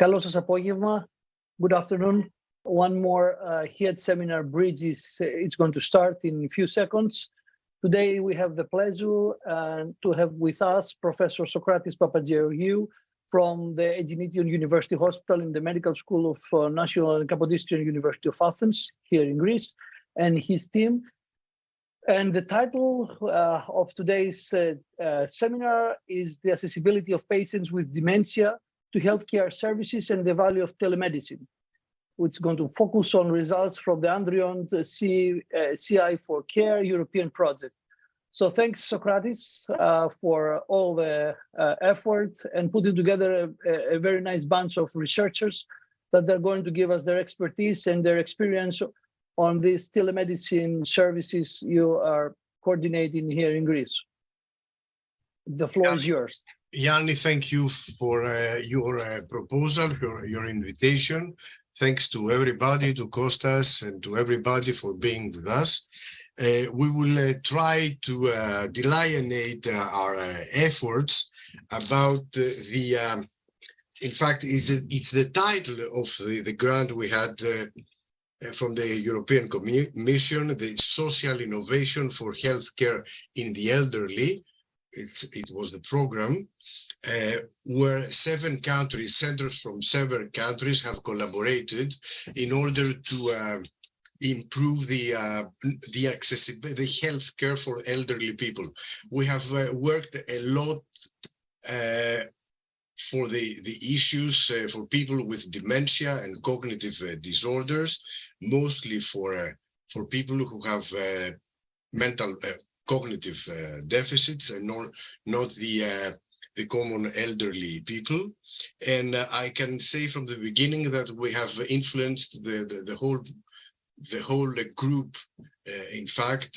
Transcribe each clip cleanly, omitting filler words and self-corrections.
Καλό σας απόγευμα. Good afternoon. One more HIAAD seminar bridge it's going to start in a few seconds. Today we have the pleasure to have with us Professor Socratis Papageorgiou from the Eginition University Hospital in the Medical School of National and Kapodistrian University of Athens here in Greece, and his team. And the title of today's seminar is The Accessibility of Patients with Dementia to Healthcare Services and the Value of Telemedicine, which is going to focus on results from the Andrion CI for Care European project. So thanks, Socratis, for all the effort and putting together a very nice bunch of researchers that they're going to give us their expertise and their experience on these telemedicine services you are coordinating here in Greece. The floor is yours. Yanni, thank you for your proposal, your invitation. Thanks to everybody, to Kostas and to everybody for being with us. We will try to delineate our efforts about in fact, it's the title of the grant we had from the European Commission, the Social Innovation for Healthcare in the Elderly. It was the program where 7 countries, centers from 7 countries have collaborated in order to improve the accessibility, the healthcare for elderly people. We have worked a lot for the issues for people with dementia and cognitive disorders, mostly for people who have mental cognitive deficits and not the common elderly people. And I can say from the beginning that we have influenced the whole group, in fact,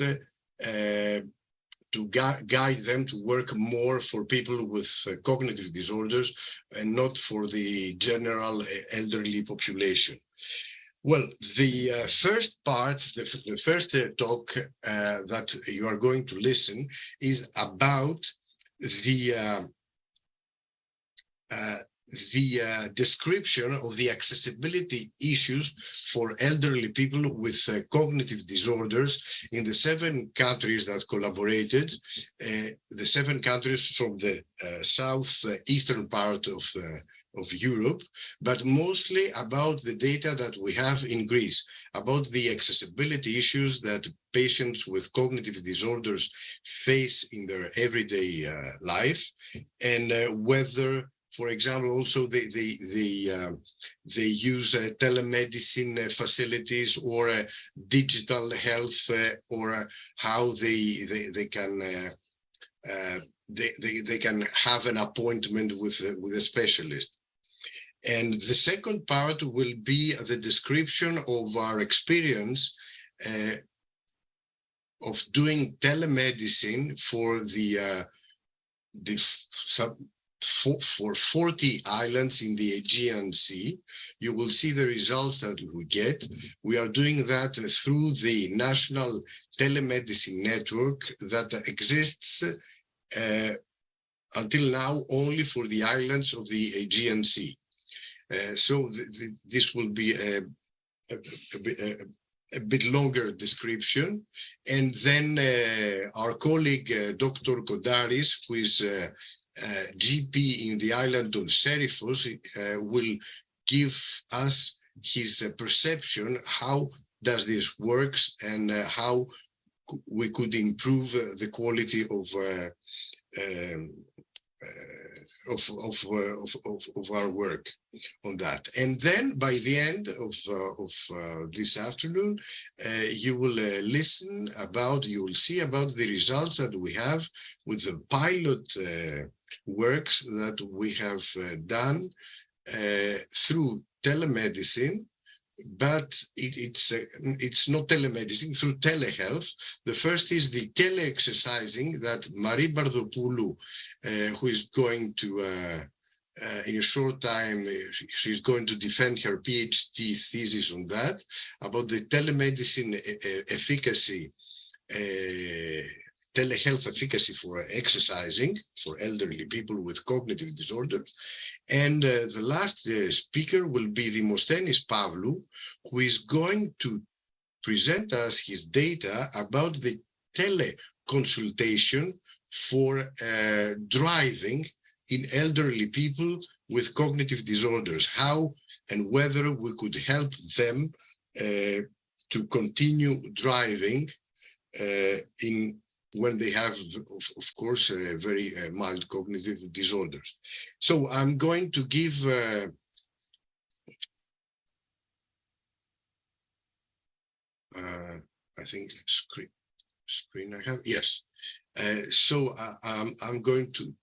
to guide them to work more for people with cognitive disorders and not for the general elderly population. Well, the first part, the first talk that you are going to listen is about the description of the accessibility issues for elderly people with cognitive disorders in the 7 countries that collaborated, the 7 countries from the southeastern part of Europe, but mostly about the data that we have in Greece, about the accessibility issues that patients with cognitive disorders face in their everyday life, and whether, for example, also they use telemedicine facilities or digital health, or how they can have an appointment with a specialist. And the second part will be the description of our experience of doing telemedicine for for 40 islands in the Aegean Sea. You will see the results that we get. We are doing that through the National Telemedicine Network that exists until now only for the islands of the Aegean Sea. So this will be a bit longer description. And then our colleague, Dr. Kontaris, who is GP in the island of Serifos, will give us his perception, how does this works, and how we could improve the quality of our work on that. And then by the end of this afternoon, you will listen about, you will see about the results that we have with the pilot works that we have done through telemedicine, but it's not telemedicine, through telehealth. The first is the tele-exercising that Marie Bardopoulou, who is going to, in a short time, she's going to defend her PhD thesis on that, about the telemedicine efficacy telehealth efficacy for exercising for elderly people with cognitive disorders. And the last speaker will be Demosthenis Pavlou, who is going to present us his data about the teleconsultation for driving in elderly people with cognitive disorders, how and whether we could help them to continue driving when they have, of course, very mild cognitive disorders. So I'm going to give I think screen I have, yes. So I'm going to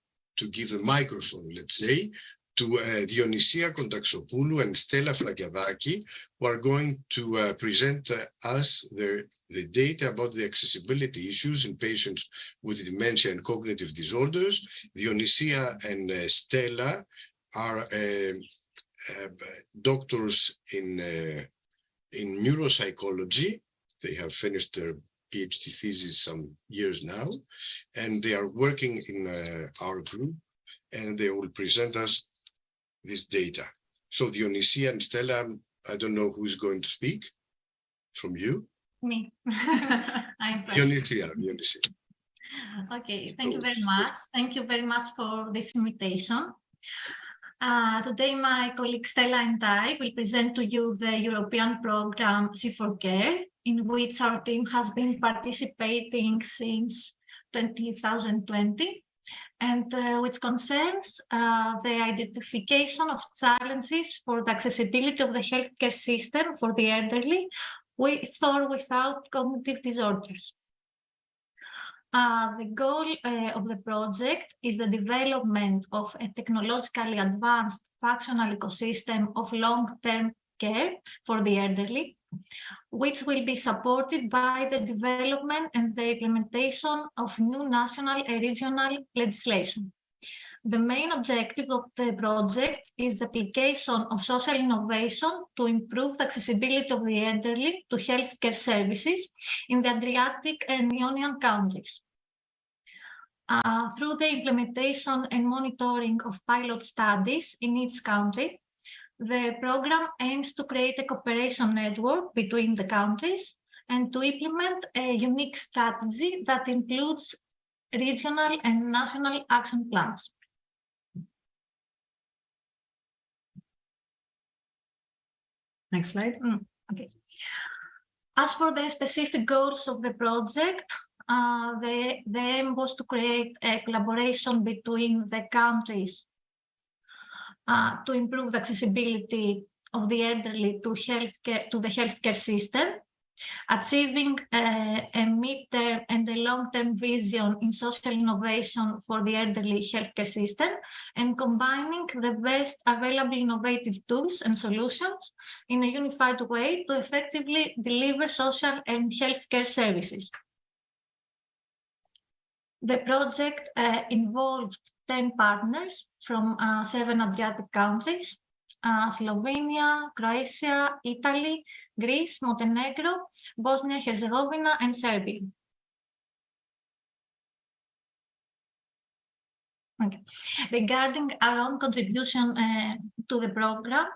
give the microphone, let's say, to Dionysia Kontaxopoulou and Stella Fragkiadaki, who are going to present us the data about the accessibility issues in patients with dementia and cognitive disorders. Dionysia and Stella are doctors in neuropsychology. They have finished their PhD thesis some years now, and they are working in our group, and they will present us this data. So Dionysia and Stella, I don't know who's going to speak from you. Me. I'm Dionysia. Okay, thank you very much. Thank you very much for this invitation. Today, my colleague Stella and I will present to you the European program C4Care, in which our team has been participating since 2020, and which concerns the identification of challenges for the accessibility of the healthcare system for the elderly with or without cognitive disorders. The goal of the project is the development of a technologically advanced functional ecosystem of long-term care for the elderly, which will be supported by the development and the implementation of new national and regional legislation. The main objective of the project is the application of social innovation to improve the accessibility of the elderly to healthcare services in the Adriatic and Ionian countries. Through the implementation and monitoring of pilot studies in each country, the program aims to create a cooperation network between the countries and to implement a unique strategy that includes regional and national action plans. Next slide. Okay. As for the specific goals of the project, the aim was to create a collaboration between the countries to improve the accessibility of the elderly to the healthcare system, achieving a mid-term and a long-term vision in social innovation for the elderly healthcare system, and combining the best available innovative tools and solutions in a unified way to effectively deliver social and healthcare services. The project involved 10 partners from 7 Adriatic countries: Slovenia, Croatia, Italy, Greece, Montenegro, Bosnia-Herzegovina, and Serbia. Okay. Regarding our own contribution to the program,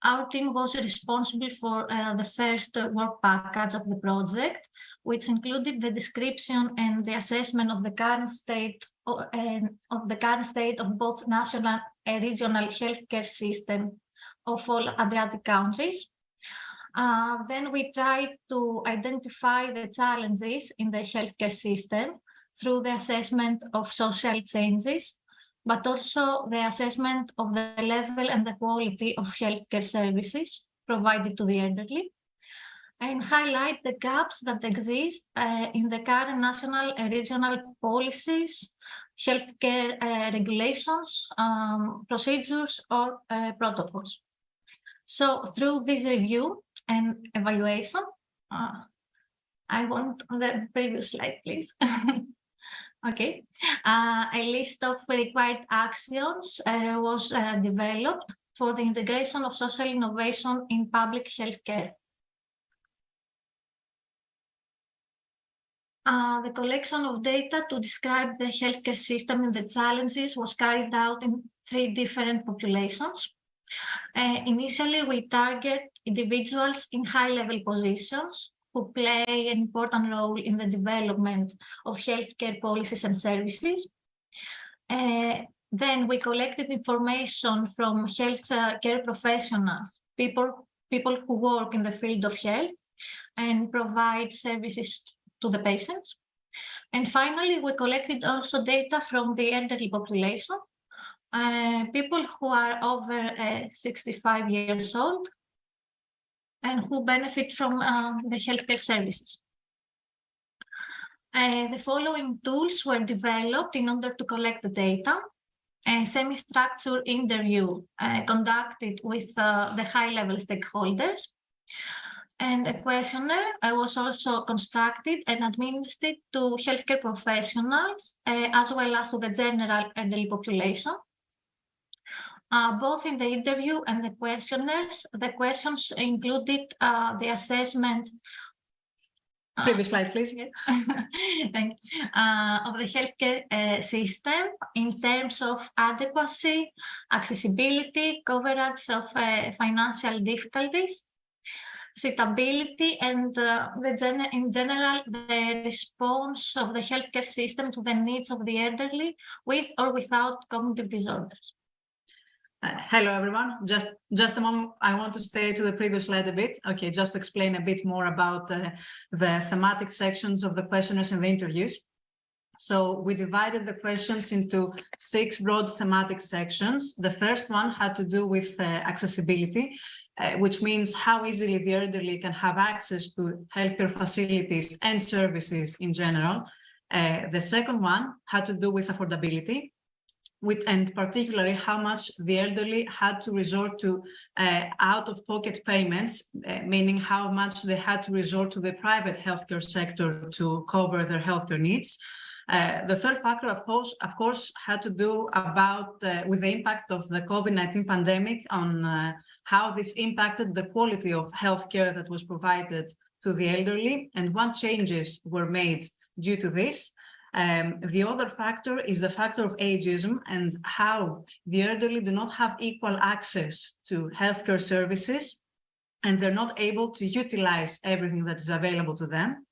our team was responsible for the first work package of the project, which included the description and the assessment of the current state of both national and regional healthcare system of all Adriatic countries. Then we tried to identify the challenges in the healthcare system through the assessment of social changes, but also the assessment of the level and the quality of healthcare services provided to the elderly, and highlight the gaps that exist in the current national and regional policies, healthcare regulations, procedures, or protocols. So through this review and evaluation, I want the previous slide, please. Okay, a list of required actions was developed for the integration of social innovation in public healthcare. The collection of data to describe the healthcare system and the challenges was carried out in 3 different populations. Initially, we target individuals in high-level positions who play an important role in the development of healthcare policies and services. Then we collected information from healthcare professionals, people who work in the field of health and provide services to the patients. And finally, we collected also data from the elderly population, people who are over 65 years old and who benefit from the healthcare services. The following tools were developed in order to collect the data. A semi-structured interview conducted with the high-level stakeholders, and a questionnaire was also constructed and administered to healthcare professionals as well as to the general elderly population. Both in the interview and the questionnaires, the questions included the assessment. Previous slide, please. Thank you. Of the healthcare system in terms of adequacy, accessibility, coverage of financial difficulties, suitability, and in general, the response of the healthcare system to the needs of the elderly with or without cognitive disorders. Hello, everyone. Just a moment. I want to stay to the previous slide a bit. Okay, just to explain a bit more about the thematic sections of the questionnaires and the interviews. So we divided the questions into 6 broad thematic sections. The first one had to do with accessibility, which means how easily the elderly can have access to healthcare facilities and services in general. The second one had to do with affordability, and particularly how much the elderly had to resort to out-of-pocket payments, meaning how much they had to resort to the private healthcare sector to cover their healthcare needs. The third factor, of course, had to do with the impact of the COVID-19 pandemic on how this impacted the quality of healthcare that was provided to the elderly and what changes were made due to this. The other factor is the factor of ageism and how the elderly do not have equal access to healthcare services and they're not able to utilize everything that is available to them.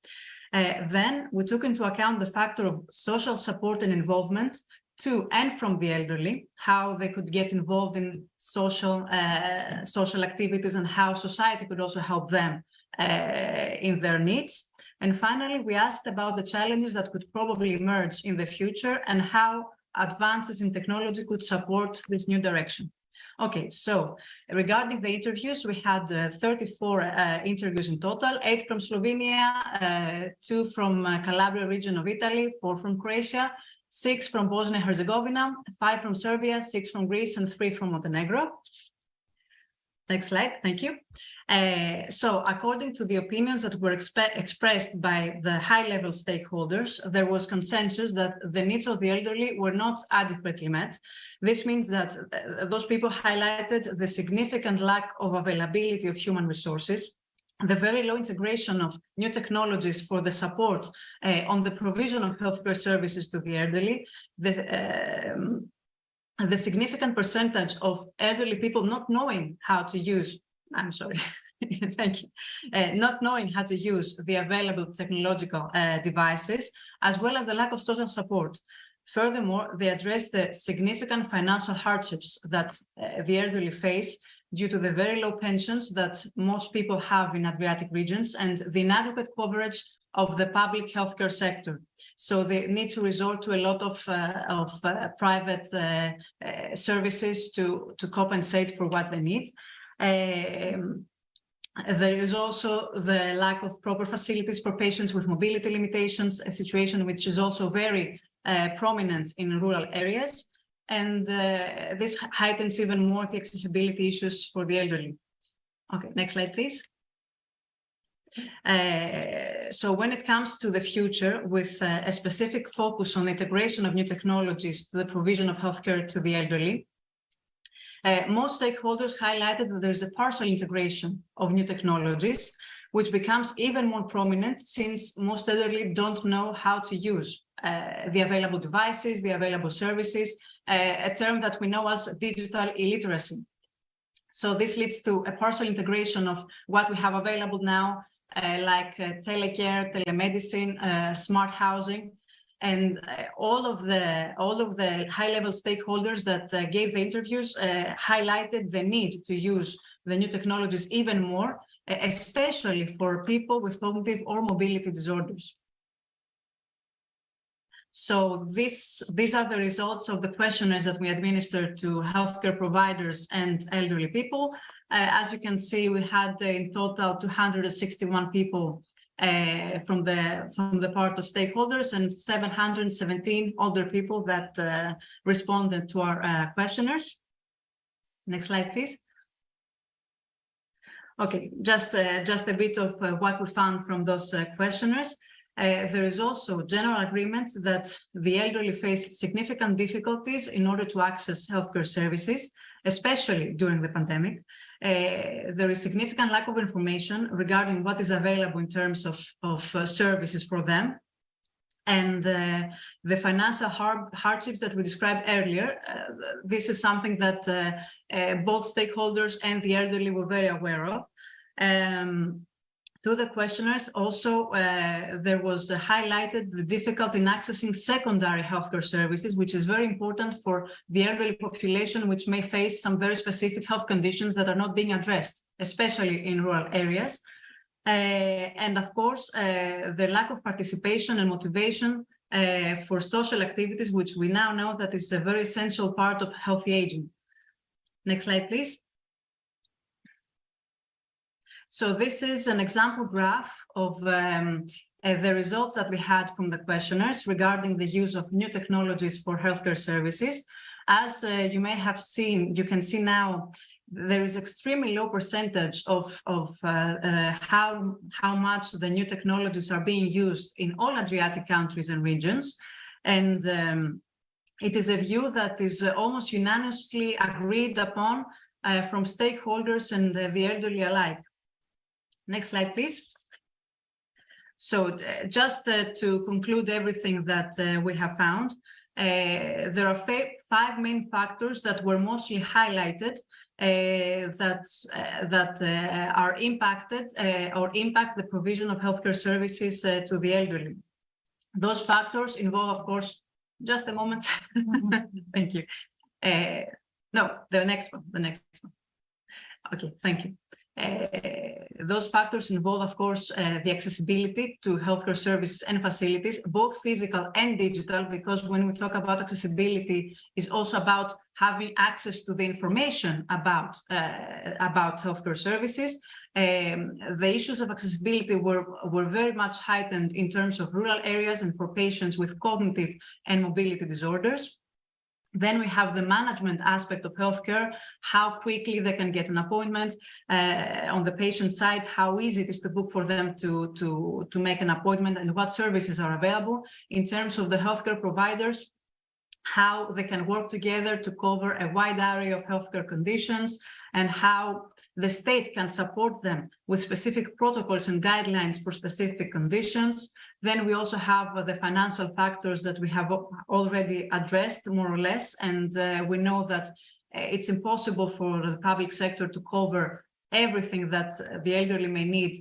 Then we took into account the factor of social support and involvement to and from the elderly, how they could get involved in social activities and how society could also help them in their needs. And finally, we asked about the challenges that could probably emerge in the future and how advances in technology could support this new direction. Okay, so regarding the interviews, we had 34 interviews in total, 8 from Slovenia, 2 from Calabria region of Italy, 4 from Croatia, 6 from Bosnia-Herzegovina, 5 from Serbia, 6 from Greece, and 3 from Montenegro. Next slide, thank you. So according to the opinions that were expressed by the high-level stakeholders, there was consensus that the needs of the elderly were not adequately met. This means that those people highlighted the significant lack of availability of human resources, the very low integration of new technologies for the support on the provision of healthcare services to the elderly, the significant percentage of elderly people not knowing how to use, thank you, not knowing how to use the available technological devices, as well as the lack of social support. Furthermore, they address the significant financial hardships that the elderly face due to the very low pensions that most people have in Adriatic regions and the inadequate coverage of the public healthcare sector. So they need to resort to a lot of private services to compensate for what they need. There is also the lack of proper facilities for patients with mobility limitations, a situation which is also very prominent in rural areas. And this heightens even more the accessibility issues for the elderly. Okay, next slide, please. So when it comes to the future, with a specific focus on the integration of new technologies to the provision of healthcare to the elderly, most stakeholders highlighted that there is a partial integration of new technologies, which becomes even more prominent since most elderly don't know how to use the available devices, the available services, a term that we know as digital illiteracy. So this leads to a partial integration of what we have available now, like telecare, telemedicine, smart housing, and all of the high-level stakeholders that gave the interviews highlighted the need to use the new technologies even more, especially for people with cognitive or mobility disorders. So these are the results of the questionnaires that we administered to healthcare providers and elderly people. As you can see, we had in total 261 people from the part of stakeholders and 717 older people that responded to our questionnaires. Next slide, please. Okay, just a bit of what we found from those questionnaires. There is also general agreement that the elderly face significant difficulties in order to access healthcare services, especially during the pandemic. There is significant lack of information regarding what is available in terms of services for them. And the financial hardships that we described earlier, this is something that both stakeholders and the elderly were very aware of. Through the questionnaires, also, there was highlighted the difficulty in accessing secondary healthcare services, which is very important for the elderly population, which may face some very specific health conditions that are not being addressed, especially in rural areas. And of course, the lack of participation and motivation for social activities, which we now know that is a very essential part of healthy aging. Next slide, please. So this is an example graph of the results that we had from the questionnaires regarding the use of new technologies for healthcare services. As you may have seen, you can see now there is extremely low percentage of how much the new technologies are being used in all Adriatic countries and regions. And it is a view that is almost unanimously agreed upon from stakeholders and the elderly alike. Next slide, please. So just to conclude everything that we have found, there are five main factors that were mostly highlighted that are impacted or impact the provision of healthcare services to the elderly. Those factors involve, of course, just a moment. Thank you. No, the next one. Okay, thank you. Those factors involve, of course, the accessibility to healthcare services and facilities, both physical and digital, because when we talk about accessibility, it's also about having access to the information about healthcare services. The issues of accessibility were very much heightened in terms of rural areas and for patients with cognitive and mobility disorders. Then we have the management aspect of healthcare, how quickly they can get an appointment on the patient side, how easy it is to book for them to make an appointment and what services are available. In terms of the healthcare providers, how they can work together to cover a wide array of healthcare conditions and how the state can support them with specific protocols and guidelines for specific conditions. Then we also have the financial factors that we have already addressed more or less. And we know that it's impossible for the public sector to cover everything that the elderly may need,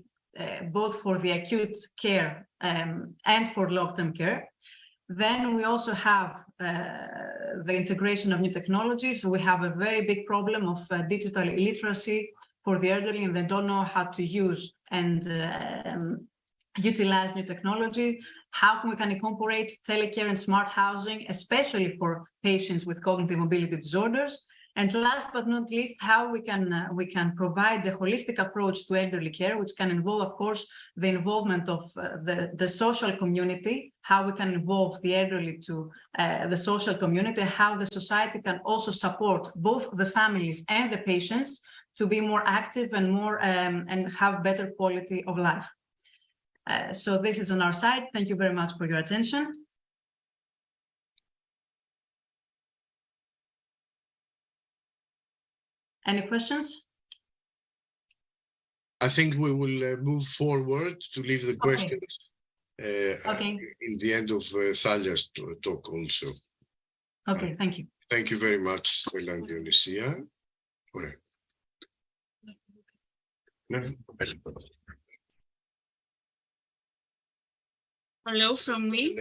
both for the acute care and for long-term care. Then we also have the integration of new technologies. So we have a very big problem of digital illiteracy for the elderly, and they don't know how to use and utilize new technology. How we can incorporate telecare and smart housing, especially for patients with cognitive mobility disorders. And last but not least, how we can provide a holistic approach to elderly care, which can involve, of course, the involvement of the social community, how we can involve the elderly to the social community, how the society can also support both the families and the patients to be more active and more and have better quality of life. So this is on our side. Thank you very much for your attention. Any questions? I think we will move forward to leave the questions in the end of Thalia's talk also. Okay, thank you. Thank you very much, Stella and Dionysia. Hello from me.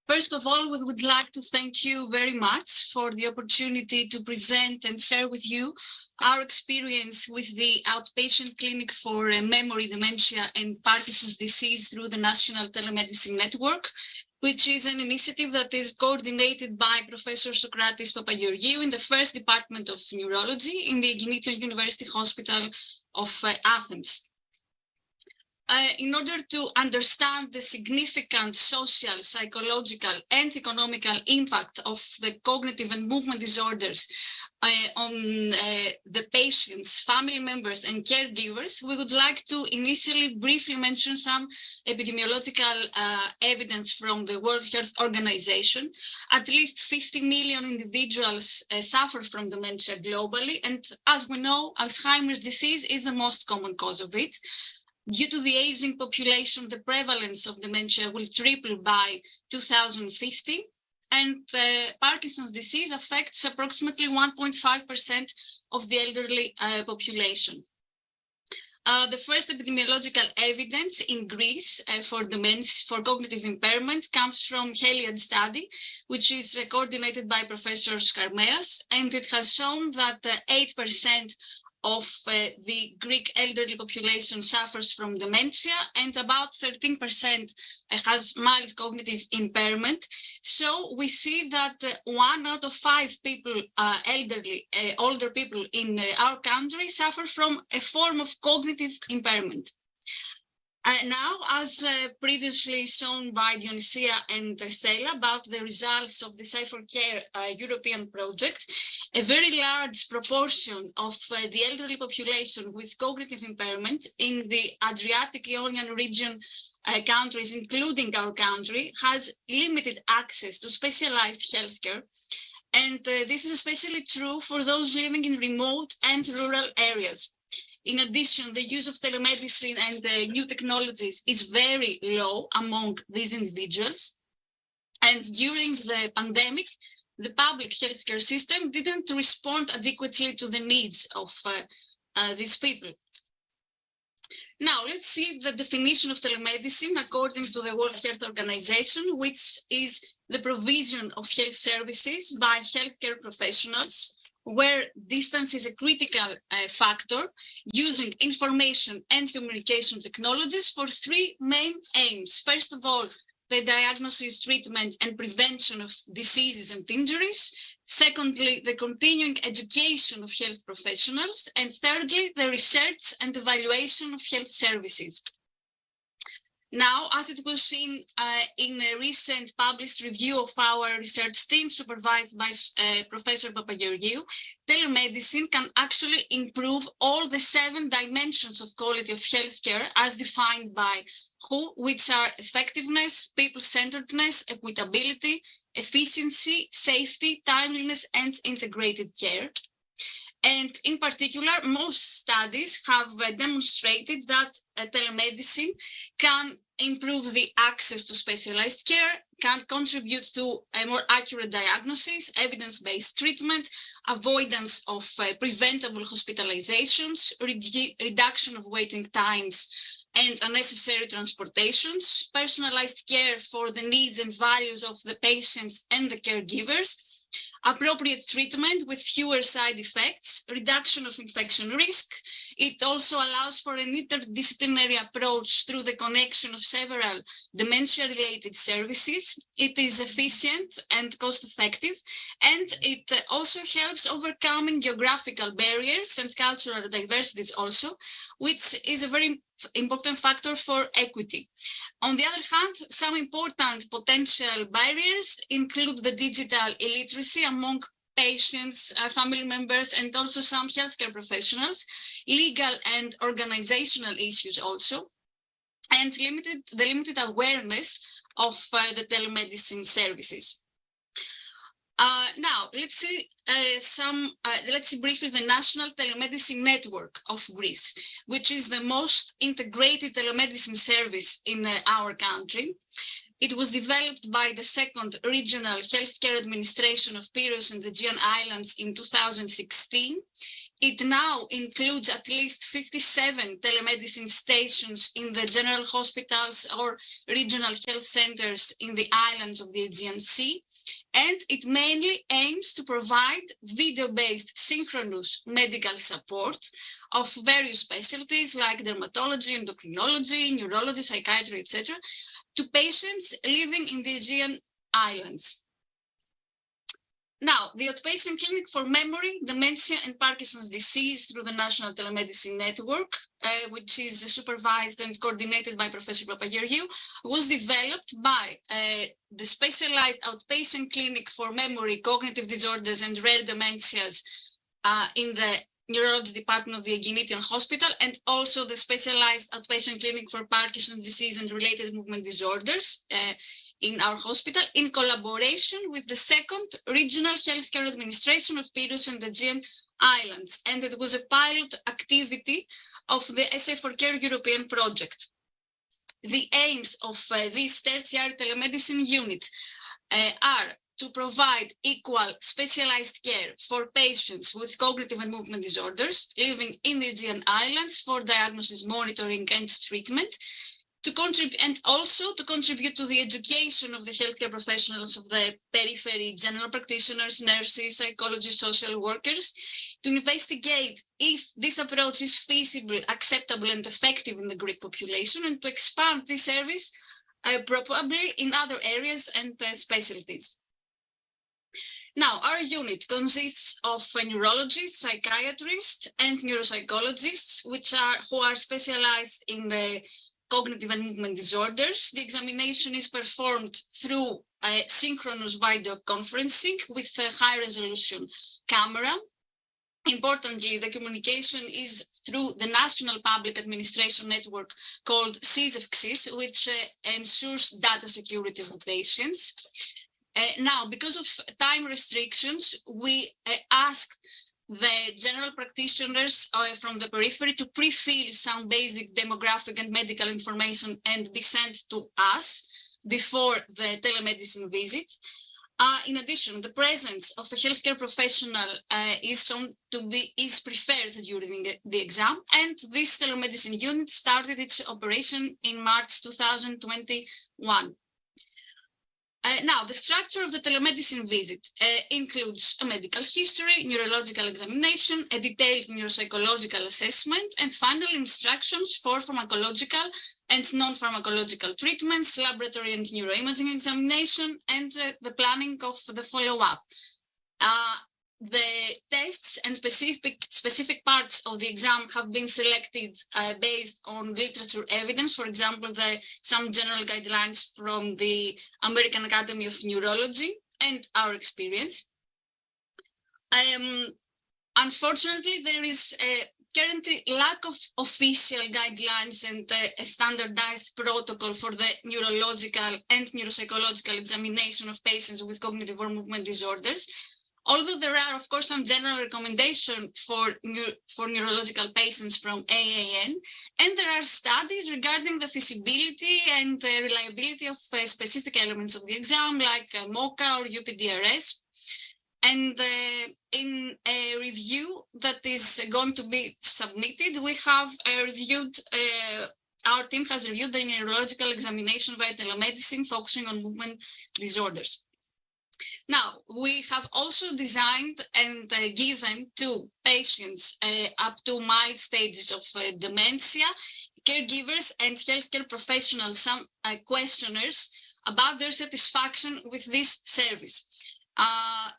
First of all, we would like to thank you very much for the opportunity to present and share with you our experience with the outpatient clinic for memory dementia and Parkinson's disease through the National Telemedicine Network, which is an initiative that is coordinated by Professor Socratis Papageorgiou in the first department of neurology in the Eginition University Hospital of Athens. In order to understand the significant social, psychological, and economical impact of the cognitive and movement disorders on the patients, family members, and caregivers, we would like to initially briefly mention some epidemiological evidence from the World Health Organization. At least 50 million individuals suffer from dementia globally, and as we know, Alzheimer's disease is the most common cause of it. Due to the aging population, the prevalence of dementia will triple by 2050, and Parkinson's disease affects approximately 1.5% of the elderly population. The first epidemiological evidence in Greece for cognitive impairment comes from HIAAD study, which is coordinated by Professor Skarmeas, and it has shown that 8% of the Greek elderly population suffers from dementia, and about 13% has mild cognitive impairment. So we see that 1 out of 5 people, older people in our country suffer from a form of cognitive impairment. Now, as previously shown by Dionysia and Stella about the results of the Safer Care European project, a very large proportion of the elderly population with cognitive impairment in the Adriatic-Ionian region countries, including our country, has limited access to specialized healthcare. And this is especially true for those living in remote and rural areas. In addition, the use of telemedicine and new technologies is very low among these individuals. And during the pandemic, the public healthcare system didn't respond adequately to the needs of these people. Now, let's see the definition of telemedicine according to the World Health Organization, which is the provision of health services by healthcare professionals where distance is a critical factor, using information and communication technologies for 3 main aims. First of all, the diagnosis, treatment, and prevention of diseases and injuries. Secondly, the continuing education of health professionals. And thirdly, the research and evaluation of health services. Now, as it was seen in a recent published review of our research team supervised by Professor Papageorgiou, telemedicine can actually improve all the 7 dimensions of quality of healthcare as defined by WHO, which are effectiveness, people-centeredness, equitability, efficiency, safety, timeliness, and integrated care. And in particular, most studies have demonstrated that telemedicine can improve the access to specialized care, can contribute to a more accurate diagnosis, evidence-based treatment, avoidance of preventable hospitalizations, reduction of waiting times and unnecessary transportations, personalized care for the needs and values of the patients and the caregivers, appropriate treatment with fewer side effects, reduction of infection risk. It also allows for an interdisciplinary approach through the connection of several dementia-related services. It is efficient and cost-effective, and it also helps overcoming geographical barriers and cultural diversities also, which is a very important factor for equity. On the other hand, some important potential barriers include the digital illiteracy among patients, family members, and also some healthcare professionals, legal and organizational issues also, and the limited awareness of the telemedicine services. Now, let's see briefly the National Telemedicine Network of Greece, which is the most integrated telemedicine service in our country. It was developed by the second Regional Healthcare Administration of Piraeus and the Aegean Islands in 2016. It now includes at least 57 telemedicine stations in the general hospitals or regional health centers in the islands of the Aegean Sea, and it mainly aims to provide video-based synchronous medical support of various specialties like dermatology, endocrinology, neurology, psychiatry, etc., to patients living in the Aegean Islands. Now, the outpatient clinic for memory, dementia, and Parkinson's disease through the National Telemedicine Network, which is supervised and coordinated by Professor Papageorgiou, was developed by the specialized outpatient clinic for memory, cognitive disorders, and rare dementias in the Neurology Department of the Eginition Hospital, and also the specialized outpatient clinic for Parkinson's disease and related movement disorders in our hospital, in collaboration with the second Regional Healthcare Administration of Piraeus and the Aegean Islands. And it was a pilot activity of the SA4Care European project. The aims of this tertiary telemedicine unit are to provide equal specialized care for patients with cognitive and movement disorders living in the Aegean Islands for diagnosis, monitoring, and treatment, to contribute, and also to contribute to the education of the healthcare professionals of the periphery, general practitioners, nurses, psychologists, social workers, to investigate if this approach is feasible, acceptable, and effective in the Greek population, and to expand this service probably in other areas and specialties. Now, our unit consists of neurologists, psychiatrists, and neuropsychologists, who are specialized in the cognitive and movement disorders. The examination is performed through synchronous video conferencing with a high-resolution camera. Importantly, the communication is through the National Public Administration Network called SISEFXIS, which ensures data security for patients. Now, because of time restrictions, we asked the general practitioners from the periphery to pre-fill some basic demographic and medical information and be sent to us before the telemedicine visit. In addition, the presence of a healthcare professional is preferred during the exam, and this telemedicine unit started its operation in March 2021. Now, the structure of the telemedicine visit includes a medical history, neurological examination, a detailed neuropsychological assessment, and final instructions for pharmacological and non-pharmacological treatments, laboratory and neuroimaging examination, and the planning of the follow-up. The tests and specific parts of the exam have been selected based on literature evidence. For example, some general guidelines from the American Academy of Neurology and our experience. Unfortunately, there is currently lack of official guidelines and a standardized protocol for the neurological and neuropsychological examination of patients with cognitive or movement disorders. Although there are, of course, some general recommendations for neurological patients from AAN, and there are studies regarding the feasibility and the reliability of specific elements of the exam, like MOCA or UPDRS. And in a review that is going to be submitted, we have our team has reviewed the neurological examination via telemedicine, focusing on movement disorders. Now, we have also designed and given to patients up to mild stages of dementia, caregivers and healthcare professionals some questionnaires about their satisfaction with this service.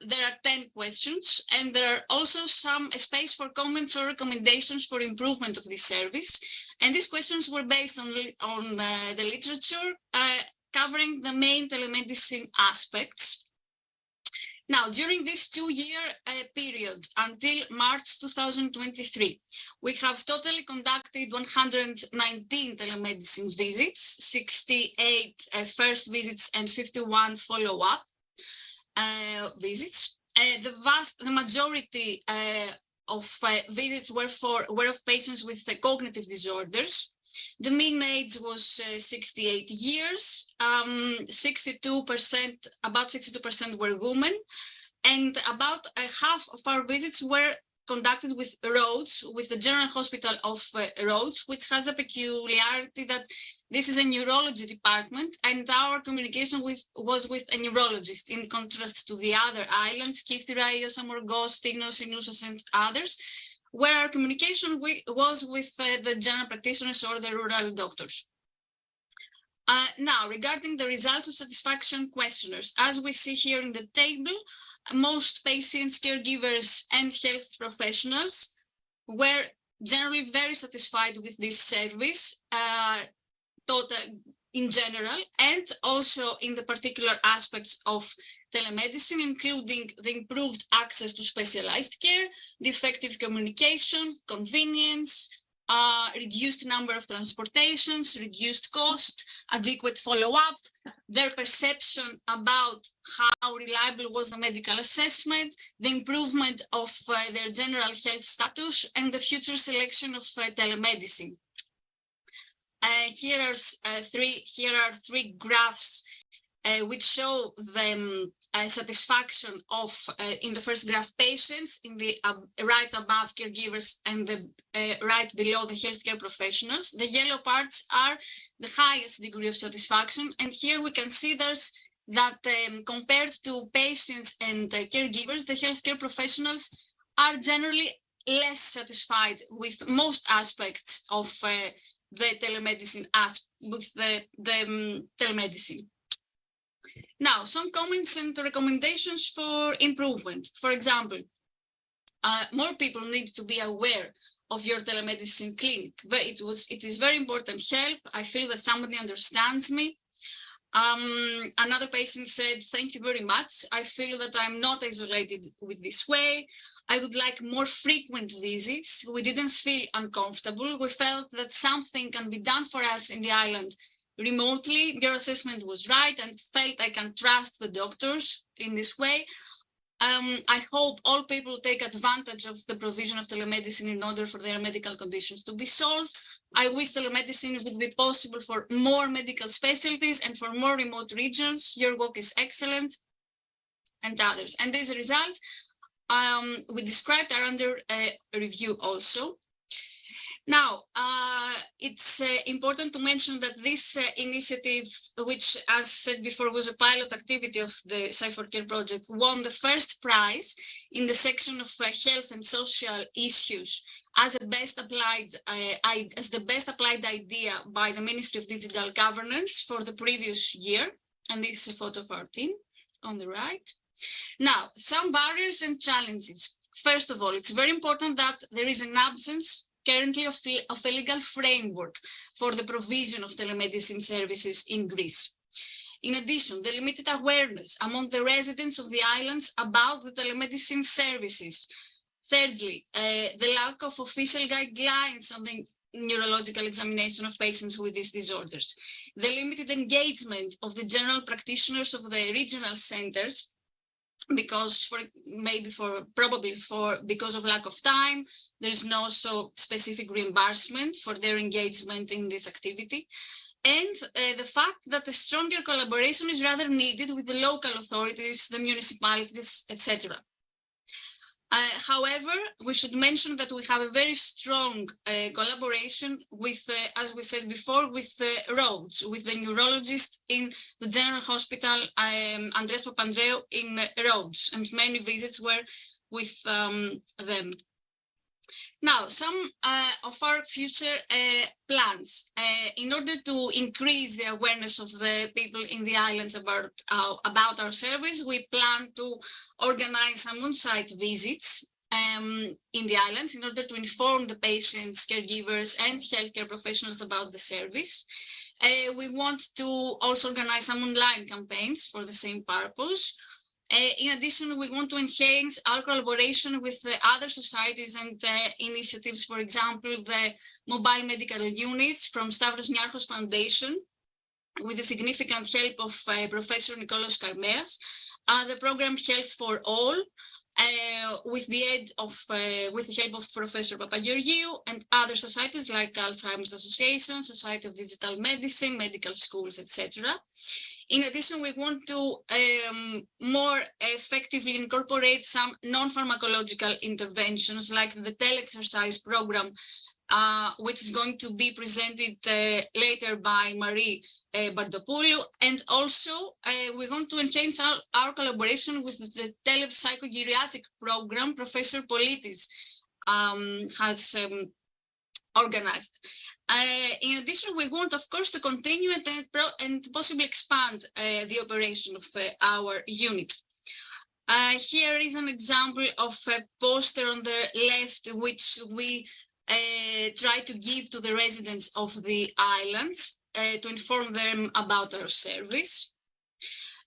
There are 10 questions, and there are also some space for comments or recommendations for improvement of this service. And these questions were based on the literature covering the main telemedicine aspects. Now, during this 2-year period until March 2023, we have totally conducted 119 telemedicine visits, 68 first visits and 51 follow-up. visits. The majority of visits were of patients with cognitive disorders. The mean age was 68 years. 62%, about 62% were women, and about half of our visits were conducted with Rhodes, with the General Hospital of Rhodes, which has the peculiarity that this is a neurology department, and our communication was with a neurologist, in contrast to the other islands, Kythera, Amorgos, Tinos, Inusas, and others, where our communication was with the general practitioners or the rural doctors. Now, regarding the results of satisfaction questionnaires, as we see here in the table, most patients, caregivers, and health professionals were generally very satisfied with this service, in general, and also in the particular aspects of telemedicine, including the improved access to specialized care, the effective communication, convenience, reduced number of transportations, reduced cost, adequate follow-up, their perception about how reliable was the medical assessment, the improvement of their general health status, and the future selection of telemedicine. Here are three graphs which show the satisfaction of, in the first graph, patients, in the right above, caregivers, and the right below, the healthcare professionals. The yellow parts are the highest degree of satisfaction, and here we can see that compared to patients and caregivers, the healthcare professionals are generally less satisfied with most aspects of the telemedicine telemedicine. Now, some comments and recommendations for improvement. For example, more people need to be aware of your telemedicine clinic. It is very important help. I feel that somebody understands me. Another patient said, thank you very much. I feel that I'm not isolated with this way. I would like more frequent visits. We didn't feel uncomfortable. We felt that something can be done for us in the island remotely. Your assessment was right and felt I can trust the doctors in this way. I hope all people take advantage of the provision of telemedicine in order for their medical conditions to be solved. I wish telemedicine would be possible for more medical specialties and for more remote regions. Your work is excellent, and others. And these results we described are under review also. Now, it's important to mention that this initiative, which, as said before, was a pilot activity of the Sci4Care project, won the first prize in the section of health and social issues as the best applied idea by the Ministry of Digital Governance for the previous year. And this is a photo of our team on the right. Now, some barriers and challenges. First of all, it's very important that there is an absence currently of a legal framework for the provision of telemedicine services in Greece. In addition, the limited awareness among the residents of the islands about the telemedicine services. Thirdly, the lack of official guidelines on the neurological examination of patients with these disorders. The limited engagement of the general practitioners of the regional centers, because because of lack of time, there is no so specific reimbursement for their engagement in this activity. And the fact that a stronger collaboration is rather needed with the local authorities, the municipalities, etc. However, we should mention that we have a very strong collaboration with, as we said before, with Rhodes, with the neurologist in the General Hospital, Andreas Papandreou in Rhodes, and many visits were with them. Now, some of our future plans. In order to increase the awareness of the people in the islands about our service, we plan to organize some on-site visits in the islands in order to inform the patients, caregivers, and healthcare professionals about the service. We want to also organize some online campaigns for the same purpose. In addition, we want to enhance our collaboration with other societies and initiatives, for example, the mobile medical units from Stavros Niarchos Foundation, with the significant help of Professor Nikolaos Karmeas, the program Health for All, with the help of Professor Papageorgiou and other societies like Alzheimer's Association, Society of Digital Medicine, medical schools, etc. In addition, we want to more effectively incorporate some non-pharmacological interventions like the tele-exercise program, which is going to be presented later by Marie Bardopoulou. And also, we're going to enhance our collaboration with the telepsychogeriatric program Professor Politis has organized. In addition, we want, of course, to continue and possibly expand the operation of our unit. Here is an example of a poster on the left, which we try to give to the residents of the islands to inform them about our service.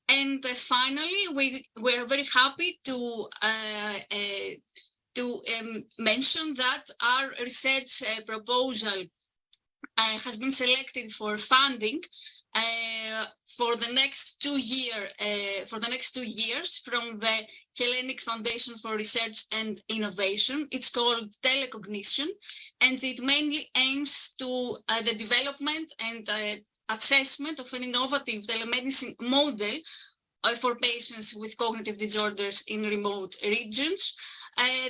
And finally, we are very happy to mention that our research proposal has been selected for funding for the next 2 years from the Hellenic Foundation for Research and Innovation. It's called Telecognition, and it mainly aims to the development and assessment of an innovative telemedicine model for patients with cognitive disorders in remote regions.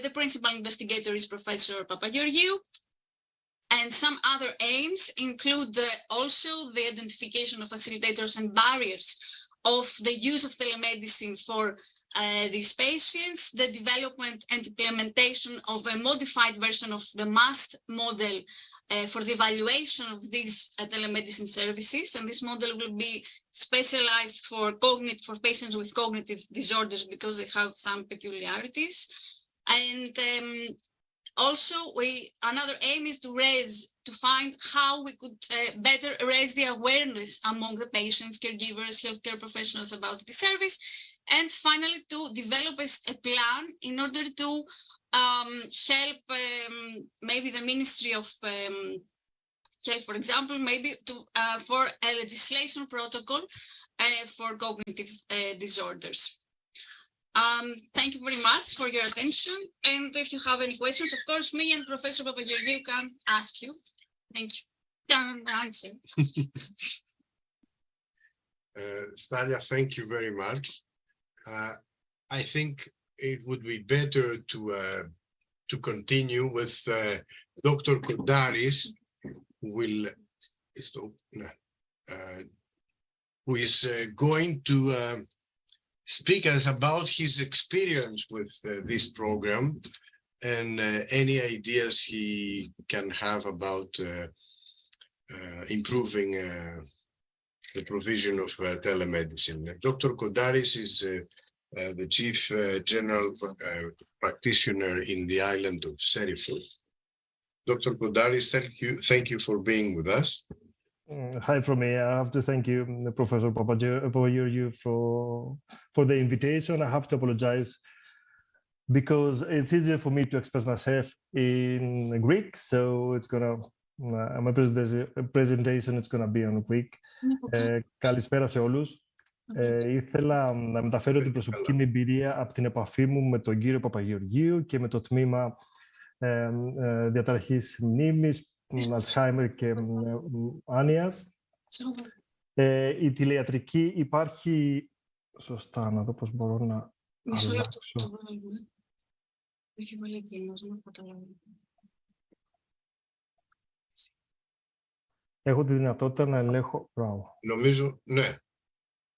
The principal investigator is Professor Papageorgiou. And some other aims include also the identification of facilitators and barriers of the use of telemedicine for these patients, the development and implementation of a modified version of the MAST model for the evaluation of these telemedicine services. And this model will be specialized for patients with cognitive disorders because they have some peculiarities. And also, another aim is to find how we could better raise the awareness among the patients, caregivers, healthcare professionals about the service, and finally to develop a plan in order to help maybe the Ministry of Health, for example, maybe for a legislation protocol for cognitive disorders. Thank you very much for your attention. And if you have any questions, of course, me and Professor Papageorgiou can ask you. Thank you. Can answer. Stella, thank you very much. I think it would be better to continue with Dr. Kontaris, who is going to speak us about his experience with this program and any ideas he can have about improving the provision of telemedicine. Dr. Kontaris is the Chief General Practitioner in the island of Serifos. Dr. Kontaris, thank you for being with us. Hi from me. I have to thank you, Professor Papageorgiou, for the invitation. I have to apologize because it's easier for me to express myself in Greek, so it's gonna my presentation is gonna be on Greek. Καλησπέρα σε όλους. Ήθελα να μεταφέρω την προσωπική μου εμπειρία από την επαφή μου με τον κύριο Παπαγεωργίου και με το τμήμα διαταραχής μνήμης, Αλτσχάιμερ και άνοιας. Η τηλεϊατρική υπάρχει... Σωστά, να δω πώς μπορώ να αλλάξω. Έχω τη δυνατότητα να ελέγχω... Μπράβο. Νομίζω, ναι.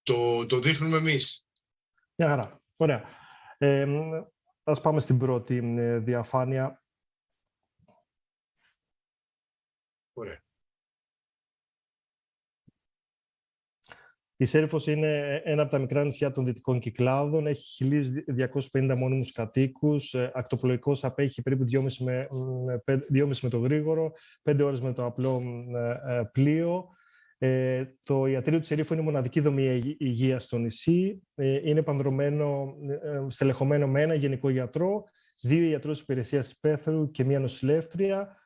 Το δείχνουμε εμείς. Μια χαρά. Ωραία. Ας πάμε στην πρώτη διαφάνεια. Ωραία. Η Σέριφος είναι ένα από τα μικρά νησιά των Δυτικών Κυκλάδων. Έχει 1.250 μόνιμους κατοίκους. Ακτοπλοϊκώς απέχει περίπου 2,5 με το γρήγορο, 5 ώρες με το απλό πλοίο. Το ιατρείο του Σερίφου είναι μοναδική δομή υγείας στο νησί. Είναι πανδρωμένο, στελεχωμένο με ένα γενικό γιατρό, 2 ιατρούς υπηρεσίας υπαίθρου και 1 νοσηλεύτρια.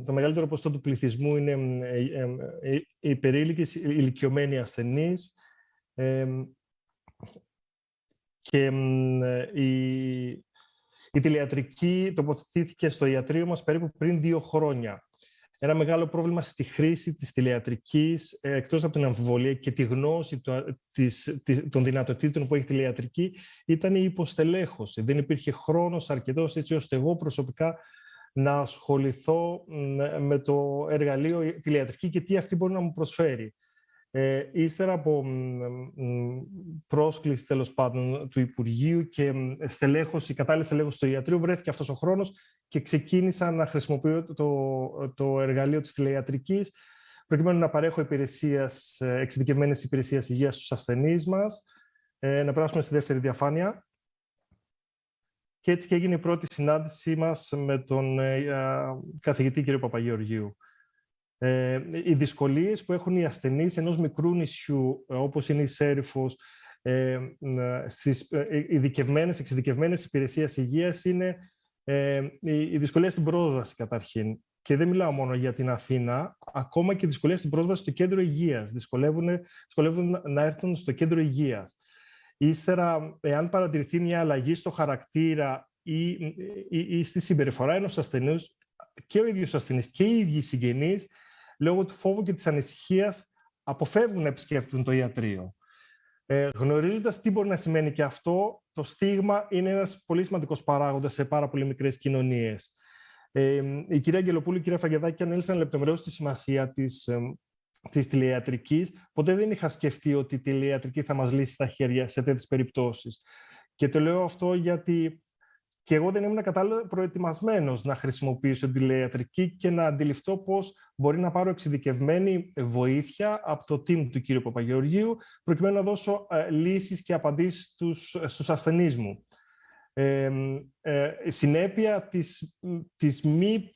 Το μεγαλύτερο ποσοστό του πληθυσμού είναι υπερήλικες, ηλικιωμένοι ασθενείς. Και η τηλεατρική τοποθετήθηκε στο ιατρείο μας περίπου πριν 2 χρόνια. Ένα μεγάλο πρόβλημα στη χρήση της τηλεατρικής, εκτός από την αμφιβολία και τη γνώση των δυνατοτήτων που έχει η τηλεατρική, ήταν η υποστελέχωση. Δεν υπήρχε χρόνος αρκετός έτσι ώστε εγώ προσωπικά να ασχοληθώ με το εργαλείο τηλεατρική και τι αυτή μπορεί να μου προσφέρει. Ύστερα από πρόσκληση τέλος πάντων του Υπουργείου και κατάλληλη στελέχωση στο ιατρείο, βρέθηκε αυτός ο χρόνος και ξεκίνησα να χρησιμοποιώ το εργαλείο της τηλεατρικής προκειμένου να παρέχω εξειδικευμένες υπηρεσίες υγείας στους ασθενείς μας. Να περάσουμε στη δεύτερη διαφάνεια. Και έτσι και έγινε η πρώτη συνάντησή μας με τον καθηγητή κ. Παπαγεωργίου. Οι δυσκολίες που έχουν οι ασθενείς ενός μικρού νησιού, όπως είναι η Serifos, στις εξειδικευμένες υπηρεσίες υγείας, είναι η δυσκολία στην πρόσβαση καταρχήν. Και δεν μιλάω μόνο για την Αθήνα, ακόμα και η δυσκολία στην πρόσβαση στο κέντρο υγείας. Δυσκολεύουν να έρθουν στο κέντρο υγείας. Ύστερα, εάν παρατηρηθεί μια αλλαγή στο χαρακτήρα ή στη συμπεριφορά ενός ασθενούς, και ο ίδιος ασθενής και οι ίδιοι συγγενείς, λόγω του φόβου και της ανησυχίας, αποφεύγουν να επισκέπτουν το ιατρείο. Γνωρίζοντας τι μπορεί να σημαίνει και αυτό, το στίγμα είναι ένας πολύ σημαντικός παράγοντας σε πάρα πολύ μικρές κοινωνίες. Η κυρία Αγγελοπούλου και η κυρία Φρagkiadaki ανέλησαν λεπτομερώς τη σημασία της τηλεατρικής. Ποτέ δεν είχα σκεφτεί ότι η τηλεατρική θα μας λύσει τα χέρια σε τέτοιες περιπτώσεις. Και το λέω αυτό γιατί και εγώ δεν ήμουν κατάλληλα προετοιμασμένος να χρησιμοποιήσω τηλεατρική και να αντιληφθώ πώς μπορεί να πάρω εξειδικευμένη βοήθεια από το team του κ. Παπαγεωργίου, προκειμένου να δώσω λύσεις και απαντήσεις στους ασθενείς μου. Συνέπεια της μη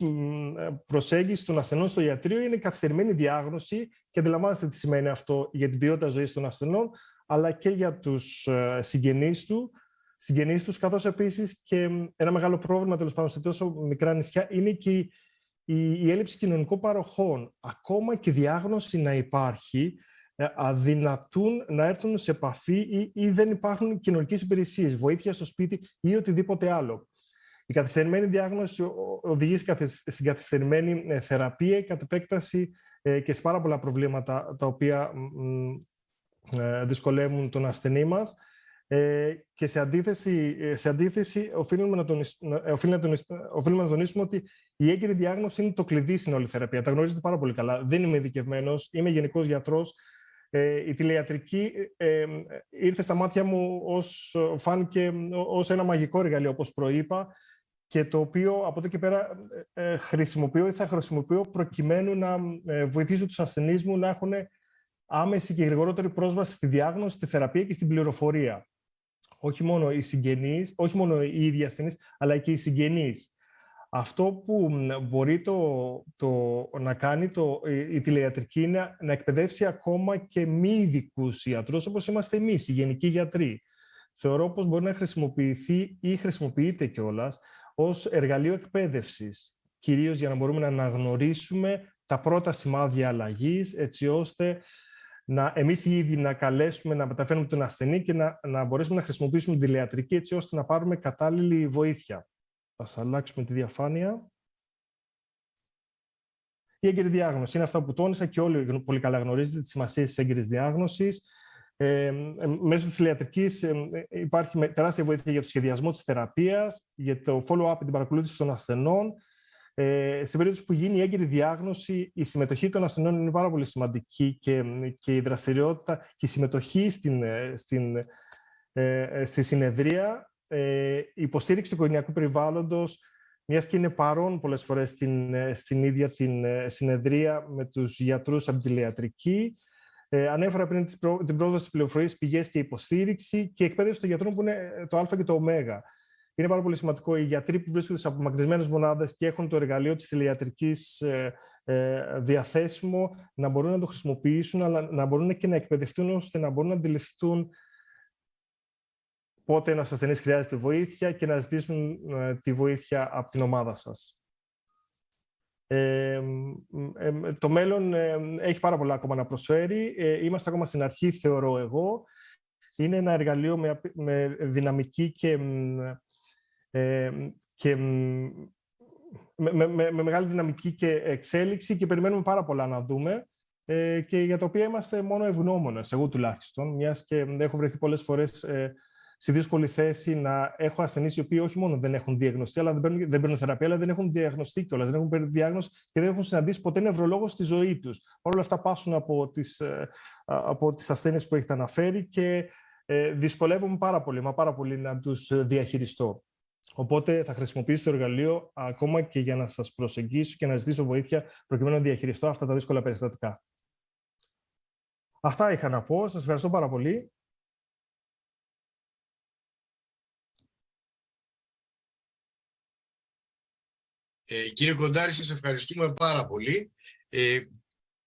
προσέγγισης των ασθενών στο ιατρείο είναι η καθυστερημένη διάγνωση, και αντιλαμβάνεστε τι σημαίνει αυτό για την ποιότητα ζωής των ασθενών, αλλά και για τους συγγενείς τους, καθώς επίσης και ένα μεγάλο πρόβλημα, τέλος πάντων, σε τόσο μικρά νησιά, είναι και η έλλειψη κοινωνικών παροχών. Ακόμα και διάγνωση να υπάρχει, αδυνατούν να έρθουν σε επαφή ή δεν υπάρχουν κοινωνικές υπηρεσίες, βοήθεια στο σπίτι ή οτιδήποτε άλλο. Η καθυστερημένη διάγνωση οδηγεί στην καθυστερημένη θεραπεία, κατ' επέκταση και σε πάρα πολλά προβλήματα τα οποία δυσκολεύουν τον ασθενή μας. Και σε αντίθεση οφείλουμε να τονίσουμε ότι η έγκαιρη διάγνωση είναι το κλειδί στην όλη θεραπεία. Τα γνωρίζετε πάρα πολύ καλά. Δεν είμαι ειδικευμένος, είμαι γενικός γιατρός. Η τηλεατρική ήρθε στα μάτια μου φάνηκε ως ένα μαγικό εργαλείο, όπως προείπα, και το οποίο από εδώ και πέρα χρησιμοποιώ ή θα χρησιμοποιώ προκειμένου να βοηθήσω τους ασθενείς μου να έχουν άμεση και γρηγορότερη πρόσβαση στη διάγνωση, στη θεραπεία και στην πληροφορία. Όχι μόνο οι συγγενείς, όχι μόνο οι ίδιοι ασθενείς, αλλά και οι συγγενείς. Αυτό που μπορεί να κάνει η τηλεατρική είναι να εκπαιδεύσει ακόμα και μη ειδικούς ιατρούς, όπως είμαστε εμείς, οι γενικοί γιατροί. Θεωρώ πως μπορεί να χρησιμοποιηθεί ή χρησιμοποιείται κιόλας ως εργαλείο εκπαίδευσης, κυρίως για να μπορούμε να αναγνωρίσουμε τα πρώτα σημάδια αλλαγής, έτσι ώστε εμείς οι ίδιοι να καλέσουμε, να μεταφέρουμε τον ασθενή και να μπορέσουμε να χρησιμοποιήσουμε την τηλεατρική, έτσι ώστε να πάρουμε κατάλληλη βοήθεια. Ας αλλάξουμε τη διαφάνεια. Η έγκαιρη διάγνωση είναι αυτά που τόνισα και όλοι πολύ καλά γνωρίζετε, τη σημασία της έγκαιρης διάγνωσης. Μέσω της τηλεατρικής υπάρχει τεράστια βοήθεια για το σχεδιασμό της θεραπείας, για το follow-up, την παρακολούθηση των ασθενών. Σε περίπτωση που γίνει η έγκαιρη διάγνωση, η συμμετοχή των ασθενών είναι πάρα πολύ σημαντική και η δραστηριότητα και η συμμετοχή στη συνεδρία, η υποστήριξη του οικογενειακού περιβάλλοντος, μιας και είναι παρόν πολλές φορές στην ίδια την συνεδρία με τους γιατρούς από την τηλεατρική. Ανέφερα πριν την πρόσβαση στις πληροφορίες, πηγές και υποστήριξη και εκπαίδευση των γιατρών που είναι το Α και το Ω. Είναι πάρα πολύ σημαντικό οι γιατροί που βρίσκονται σε απομακρυσμένες μονάδες και έχουν το εργαλείο της τηλεατρικής διαθέσιμο να μπορούν να το χρησιμοποιήσουν, αλλά να μπορούν και να εκπαιδευτούν ώστε να μπορούν να αντιληφθούν πότε ένας ασθενής χρειάζεται βοήθεια και να ζητήσουν τη βοήθεια από την ομάδα σας. Το μέλλον έχει πάρα πολλά ακόμα να προσφέρει. Είμαστε ακόμα στην αρχή, θεωρώ εγώ. είναι ένα εργαλείο με δυναμική και με μεγάλη δυναμική και εξέλιξη και περιμένουμε πάρα πολλά να δούμε και για τα οποία είμαστε μόνο ευγνώμονες, εγώ τουλάχιστον, μιας και έχω βρεθεί πολλές φορές στη δύσκολη θέση να έχω ασθενείς οι οποίοι όχι μόνο δεν έχουν διαγνωστεί, αλλά δεν παίρνουν θεραπεία, αλλά δεν έχουν διαγνωστεί κιόλας, δεν έχουν παίρνει διάγνωση και δεν έχουν συναντήσει ποτέ νευρολόγο στη ζωή τους. Όλα αυτά πάσουν από τις ασθένειες που έχετε αναφέρει και δυσκολεύομαι πάρα πολύ να τους διαχειριστώ. Οπότε θα χρησιμοποιήσω το εργαλείο ακόμα και για να σας προσεγγίσω και να ζητήσω βοήθεια προκειμένου να διαχειριστώ αυτά τα δύσκολα περιστατικά. Αυτά είχα να πω. Σας ευχαριστώ πάρα πολύ. Κύριε Κοντάρη, σας ευχαριστούμε πάρα πολύ.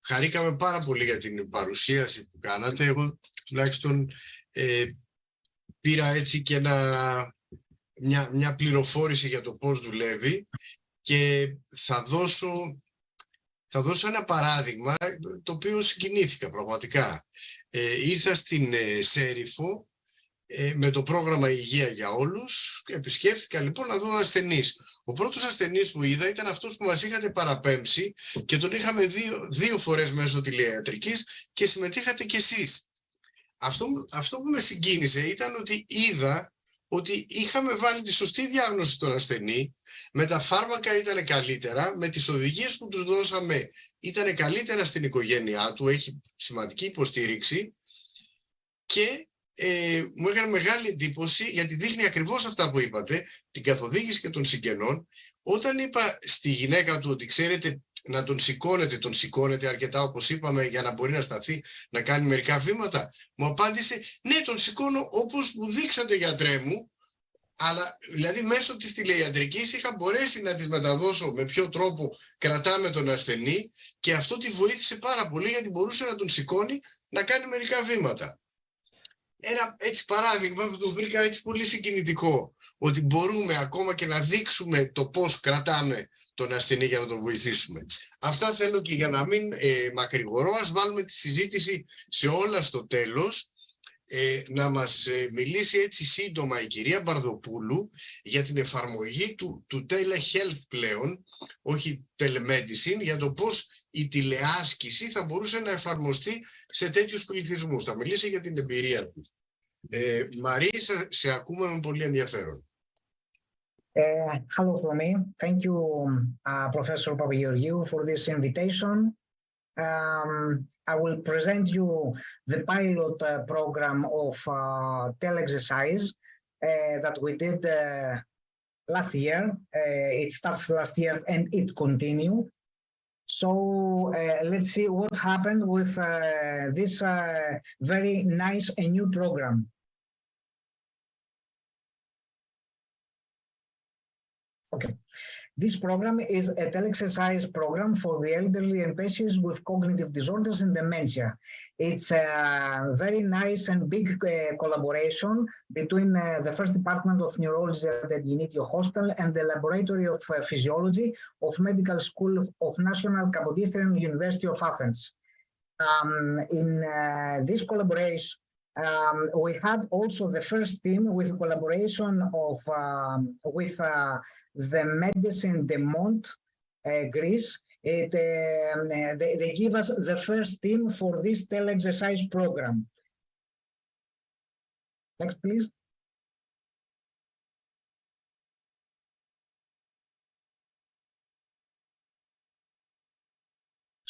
Χαρήκαμε πάρα πολύ για την παρουσίαση που κάνατε. Εγώ τουλάχιστον πήρα έτσι και μια πληροφόρηση για το πώς δουλεύει και θα δώσω ένα παράδειγμα το οποίο συγκινήθηκα πραγματικά. Ήρθα στην Σέριφο με το πρόγραμμα Υγεία για Όλους και επισκέφθηκα λοιπόν να δω ασθενείς. Ο πρώτος ασθενής που είδα ήταν αυτός που μας είχατε παραπέμψει και τον είχαμε δύο φορές μέσω τηλεϊατρικής και συμμετείχατε κι εσείς. Αυτό που με συγκίνησε ήταν ότι είδα ότι είχαμε βάλει τη σωστή διάγνωση στον ασθενή, με τα φάρμακα ήταν καλύτερα, με τις οδηγίες που τους δώσαμε ήταν καλύτερα στην οικογένειά του, έχει σημαντική υποστήριξη και μου έκανε μεγάλη εντύπωση γιατί δείχνει ακριβώς αυτά που είπατε, την καθοδήγηση και των συγγενών. Όταν είπα στη γυναίκα του ότι ξέρετε να τον σηκώνετε αρκετά όπως είπαμε για να μπορεί να σταθεί, να κάνει μερικά βήματα, μου απάντησε ναι, τον σηκώνω όπως μου δείξατε γιατρέ μου, αλλά δηλαδή μέσω της τηλεϊατρικής είχα μπορέσει να τις μεταδώσω με ποιο τρόπο κρατάμε τον ασθενή και αυτό τη βοήθησε πάρα πολύ γιατί μπορούσε να τον σηκώνει να κάνει μερικά βήματα. Ένα έτσι παράδειγμα που το βρήκα έτσι πολύ συγκινητικό, ότι μπορούμε ακόμα και να δείξουμε το πώς κρατάμε τον ασθενή για να τον βοηθήσουμε. Αυτά θέλω και για να μην μακρηγορώ, ας βάλουμε τη συζήτηση σε όλα στο τέλος. Να μας μιλήσει έτσι σύντομα η κυρία Μπαρδοπούλου για την εφαρμογή του telehealth πλέον, όχι telemedicine, για το πώς η τηλεάσκηση θα μπορούσε να εφαρμοστεί σε τέτοιους πληθυσμούς. Θα μιλήσει για την εμπειρία της. Μαρή, σε ακούμε με πολύ ενδιαφέρον. Hello from me. Thank you, Professor Papageorgiou, for this invitation. I will present you the pilot program of tele-exercise that we did last year. It starts last year and it continues. So let's see what happened with this very nice and new program. Okay. This program is a tele-exercise program for the elderly and patients with cognitive disorders and dementia. It's a very nice and big collaboration between the first department of neurology at the Genedis Hospital and the laboratory of physiology of Medical School of National Kapodistrian University of Athens. In this collaboration, we had also the first team with collaboration of with the Medicine de Mont, Greece. They give us the first team for this tele-exercise program. Next, please.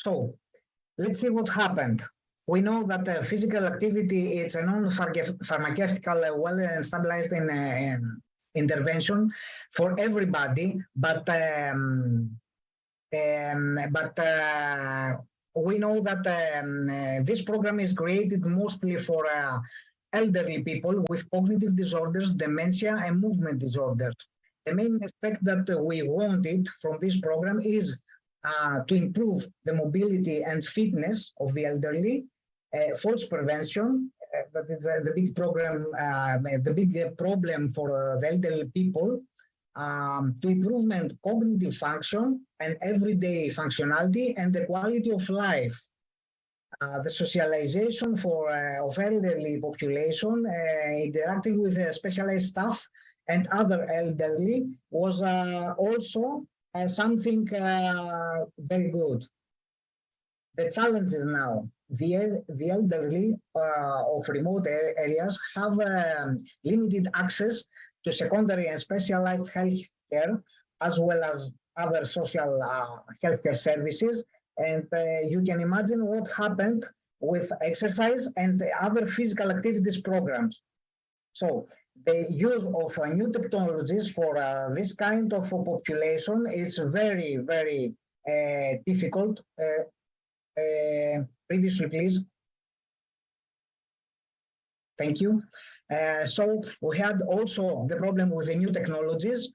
So, let's see what happened. We know that physical activity is a non-pharmaceutical, well-stabilized intervention for everybody, but we know that this program is created mostly for elderly people with cognitive disorders, dementia, and movement disorders. The main aspect that we wanted from this program is to improve the mobility and fitness of the elderly, falls prevention, that is the big program, the big problem for the elderly people, to improvement cognitive function and everyday functionality and the quality of life. the socialization of elderly population, interacting with specialized staff and other elderly was also something very good. The challenges now, the elderly of remote areas have limited access to secondary and specialized health care, as well as other social healthcare services. And you can imagine what happened with exercise and other physical activities programs. So the use of new technologies for this kind of population is very, very difficult. Previously, please. Thank you. So we had also the problem with the new technologies.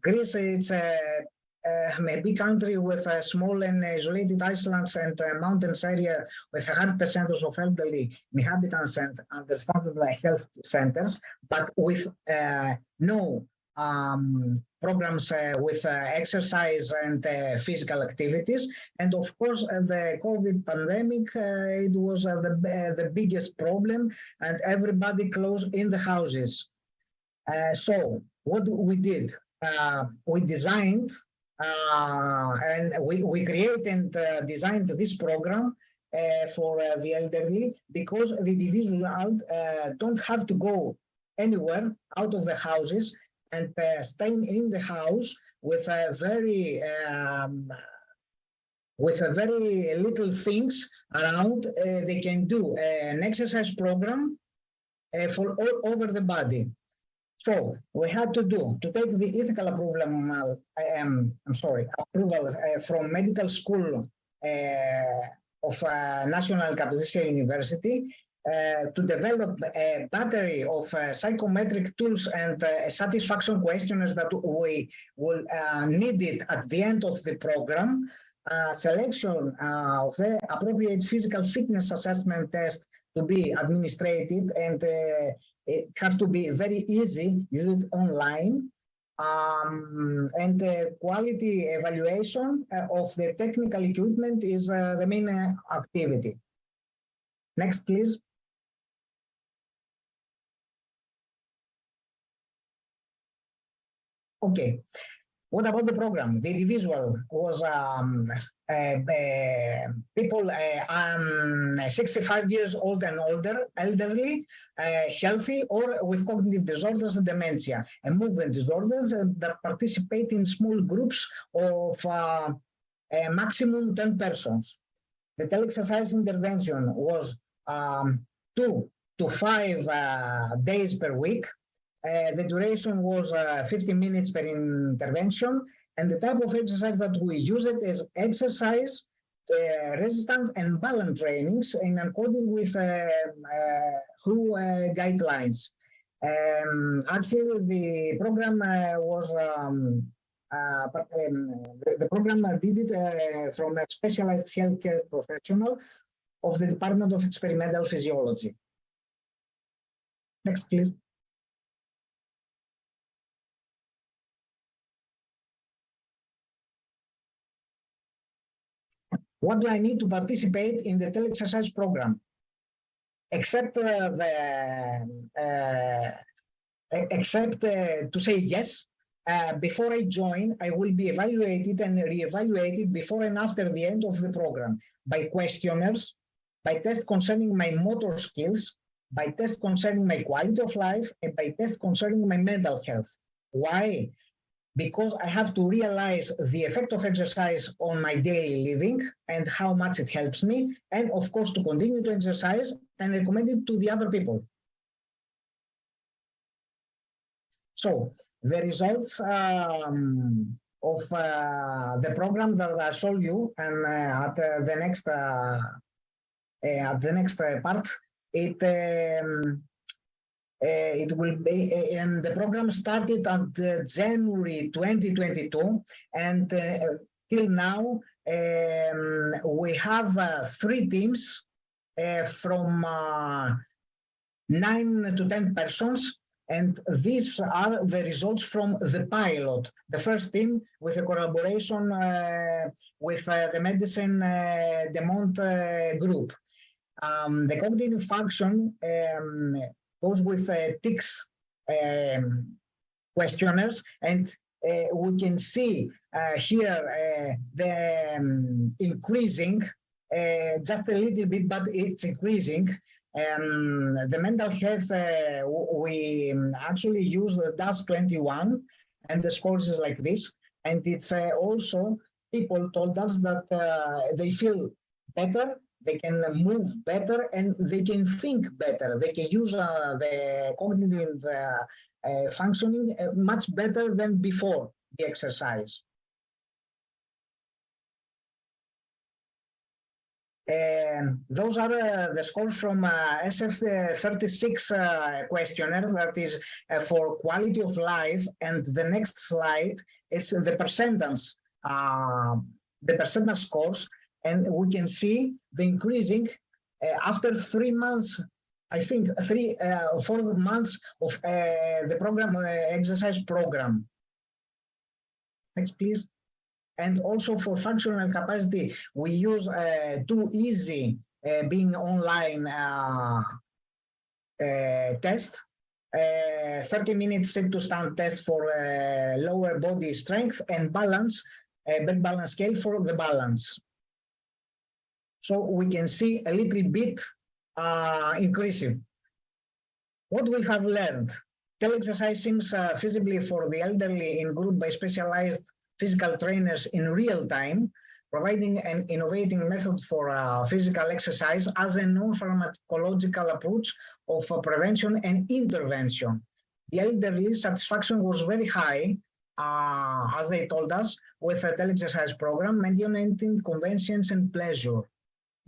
Greece, it's a big country with small and isolated islands and mountains area with 100% of elderly inhabitants and understandable health centers, but with no programs with exercise and physical activities. And of course, the COVID pandemic, it was the biggest problem, and everybody closed in the houses. So what we did, we designed and we created and designed this program for the elderly, because the individuals don't have to go anywhere out of the houses and staying in the house with very little things around. They can do an exercise program for all over the body. So we had to take the ethical approval. Approval from medical school of National Kapodistrian University to develop a battery of psychometric tools and satisfaction questionnaires that we will need it at the end of the program. Selection of the appropriate physical fitness assessment test to be administered, and it has to be very easy, use it online, and quality evaluation of the technical equipment is the main activity. Next, please. Okay. What about the program? The individual was people 65 years old and older, elderly, healthy, or with cognitive disorders and dementia, and movement disorders that participate in small groups of a maximum 10 persons. The tele-exercise intervention was 2 to 5 days per week. The duration was 15 minutes per intervention, and the type of exercise that we use it is exercise, resistance, and balance trainings in accordance with WHO guidelines. Actually, the program was the program did it from a specialized healthcare professional of the Department of Experimental Physiology. Next, please. What do I need to participate in the tele-exercise program? Except to say yes. Before I join, I will be evaluated and re-evaluated before and after the end of the program by questionnaires, by tests concerning my motor skills, by tests concerning my quality of life, and by tests concerning my mental health. Why? Because I have to realize the effect of exercise on my daily living and how much it helps me, and of course to continue to exercise and recommend it to the other people. So the results of the program that I showed you, and at the next part, it will be, and the program started at January 2022, and till now we have 3 teams from 9 to 10 persons And these are the results from the pilot, the first team with a collaboration with the Medicine Demont group. The cognitive function goes with TICS questionnaires, and we can see here the increasing, just a little bit, but it's increasing. The mental health, we actually use the DAS-21, and the scores is like this. And it's also, people told us that they feel better, they can move better, and they can think better. They can use the cognitive functioning much better than before the exercise. Those are the scores from SF36 questionnaire, that is for quality of life. And the next slide is the percentage scores. And we can see the increasing after 3 months, I think 4 months of the program, exercise program. Next, please. And also for functional capacity, we use Too Easy being online test, 30-minute sit-to-stand test for lower body strength, and balance, bed balance scale for the balance. So we can see a little bit increasing. What we have learned, teleexercise seems feasibly for the elderly in group by specialized physical trainers in real time, providing an innovating method for physical exercise as a non-pharmacological approach of prevention and intervention. The elderly satisfaction was very high, as they told us, with a teleexercise program, mediating conventions and pleasure.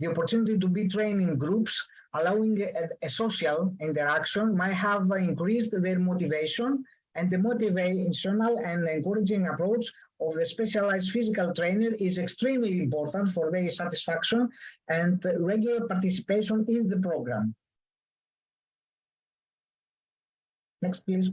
The opportunity to be trained in groups, allowing a social interaction, might have increased their motivation, and the motivational and encouraging approach of the specialized physical trainer is extremely important for their satisfaction and regular participation in the program. Next, please.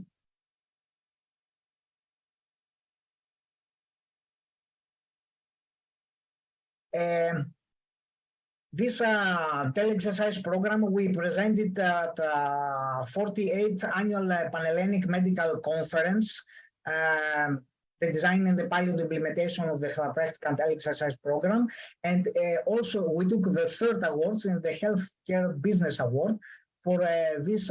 This teleexercise program, we presented at 48th Annual Panhellenic Medical Conference, the design and the pilot implementation of the practical teleexercise program. And also we took the third awards in the Healthcare Business Award for this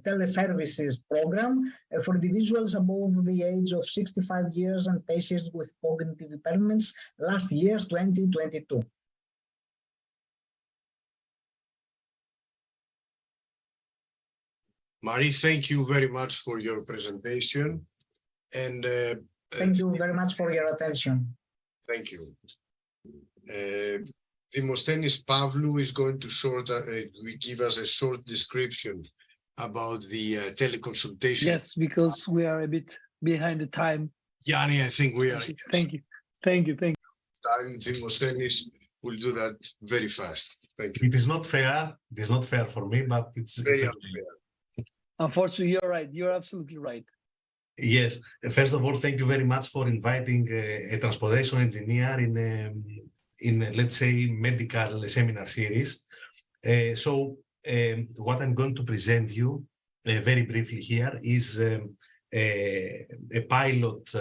teleservices program for individuals above the age of 65 years and patients with cognitive impairments last year, 2022. Marie, thank you very much for your presentation. And thank you very much for your attention. Thank you. Demosthenis Pavlou is going to give us a short description about the teleconsultation. Yes, because we are a bit behind the time. Yanni, I think we are. Yes. Thank you. Thank you. Thank you. And Demosthenis will do that very fast. Thank you. It is not fair. It is not fair for me, but it's very unfair. Unfortunately, you're right. You're absolutely right. Yes. First of all, thank you very much for inviting a transportation engineer in let's say, medical seminar series. So what I'm going to present you very briefly here is a pilot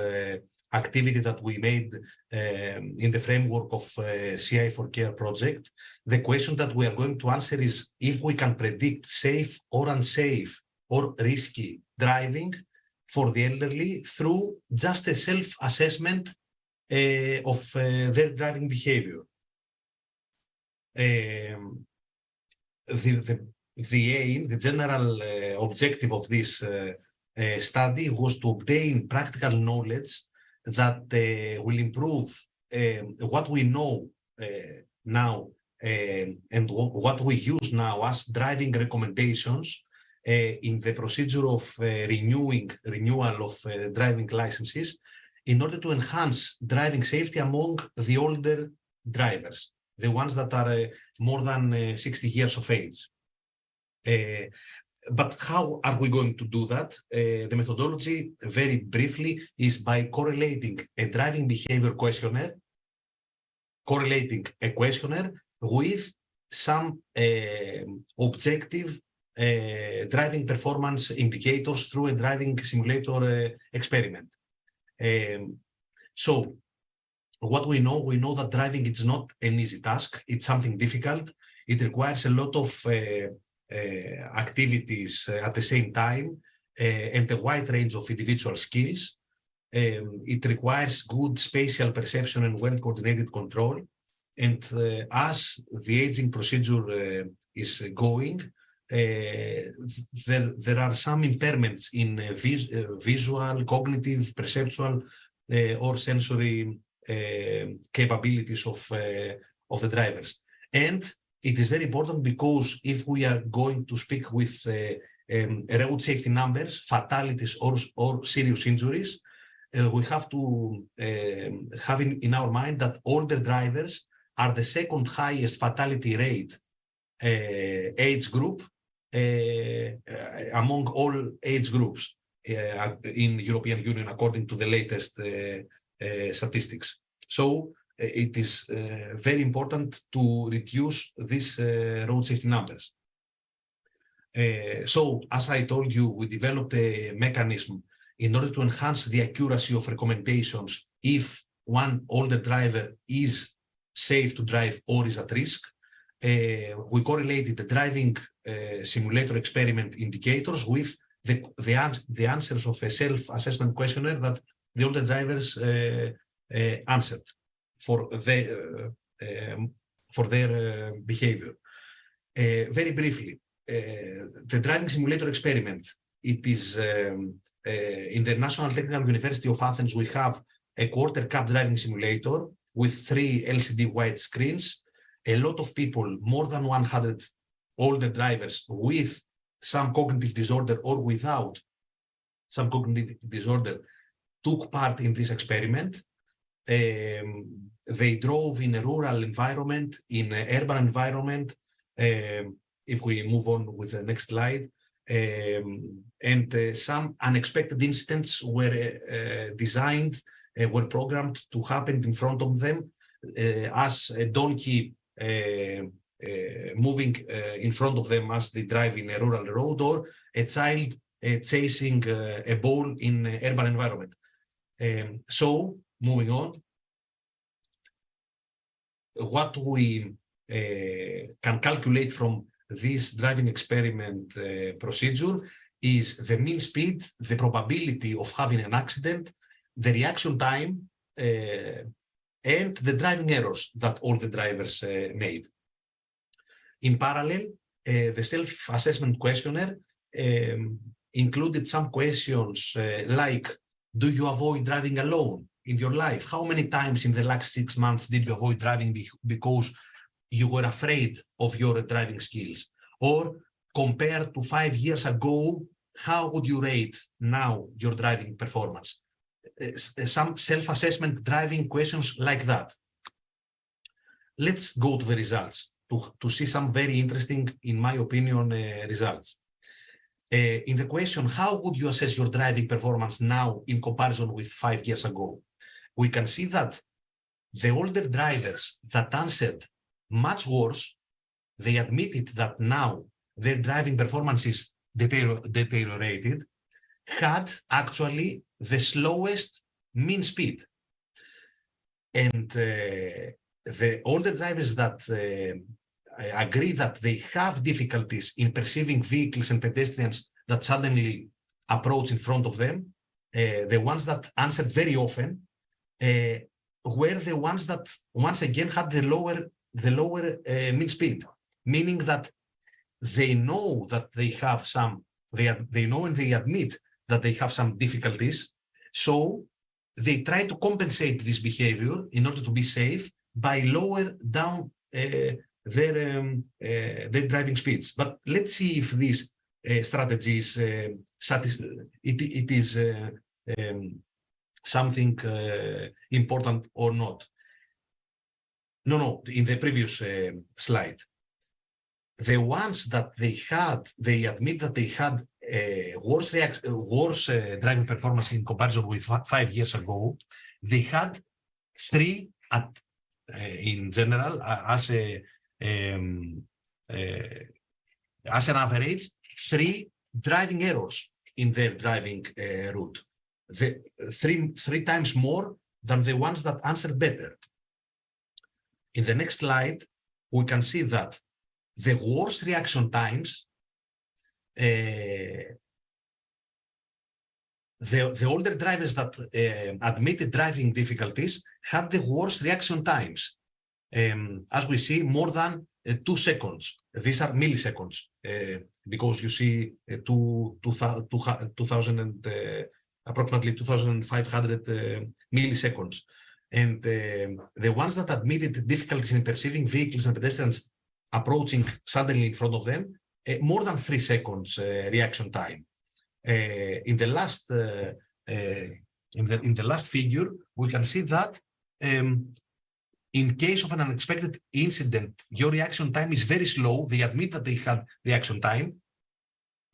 activity that we made in the framework of CI for Care project. The question that we are going to answer is if we can predict safe or unsafe or risky driving for the elderly through just a self-assessment of their driving behavior. The aim, the general objective of this study was to obtain practical knowledge that will improve what we know now and what we use now as driving recommendations in the procedure of renewal of driving licenses in order to enhance driving safety among the older drivers, the ones that are more than 60 years of age. but how are we going to do that? The methodology, very briefly, is by correlating a driving behavior questionnaire, with some objective driving performance indicators through a driving simulator experiment. So what we know that driving is not an easy task. It's something difficult. It requires a lot of activities at the same time and a wide range of individual skills. It requires good spatial perception and well-coordinated control. And as the aging procedure is going, there are some impairments in visual, cognitive, perceptual, or sensory capabilities of the drivers. And it is very important because if we are going to speak with road safety numbers, fatalities, or serious injuries, we have to have in our mind that older drivers are the second highest fatality rate age group among all age groups in European Union, according to the latest statistics. So it is very important to reduce these road safety numbers. So, as I told you, we developed a mechanism in order to enhance the accuracy of recommendations if one older driver is safe to drive or is at risk. We correlated the driving simulator experiment indicators with the answers of a self-assessment questionnaire that the older drivers answered for their behavior. Very briefly, the driving simulator experiment, it is in the National Technical University of Athens, we have a quarter cup driving simulator with 3 LCD wide screens. A lot of people, more than 100 older drivers with some cognitive disorder or without some cognitive disorder took part in this experiment. They drove in a rural environment, in an urban environment. If we move on with the next slide, and some unexpected incidents were designed, were programmed to happen in front of them, as a donkey moving in front of them as they drive in a rural road, or a child chasing a ball in an urban environment. So, moving on, what we can calculate from this driving experiment procedure is the mean speed, the probability of having an accident, the reaction time, and the driving errors that all the drivers made. In parallel, the self-assessment questionnaire included some questions like, do you avoid driving alone in your life? How many times in the last 6 months did you avoid driving because you were afraid of your driving skills? Or compared to 5 years ago, how would you rate now your driving performance? Some self-assessment driving questions like that. Let's go to the results to see some very interesting, in my opinion, results. In the question, how would you assess your driving performance now in comparison with 5 years ago? We can see that the older drivers that answered much worse, they admitted that now their driving performance is deteriorated, had actually the slowest mean speed. And the older drivers that agree that they have difficulties in perceiving vehicles and pedestrians that suddenly approach in front of them, the ones that answered very often, were the ones that once again had the lower mean speed, meaning that they know that they have some, they know and they admit that they have some difficulties, so they try to compensate this behavior in order to be safe by lower down their driving speeds. But let's see if these strategies it is something important or not. No, in the previous slide. the ones that they admit that they had worse driving performance in comparison with 5 years ago, they had 3 in general as an average 3 driving errors in their driving route, three times more than the ones that answered better. In the next slide, we can see that the worst reaction times, the older drivers that admitted driving difficulties had the worst reaction times. As we see, more than 2 seconds. These are milliseconds, because you see approximately 2,500 milliseconds. And the ones that admitted difficulties in perceiving vehicles and pedestrians approaching suddenly in front of them, more than 3 seconds reaction time. In the last figure, we can see that in case of an unexpected incident, your reaction time is very slow. They admit that they had reaction time.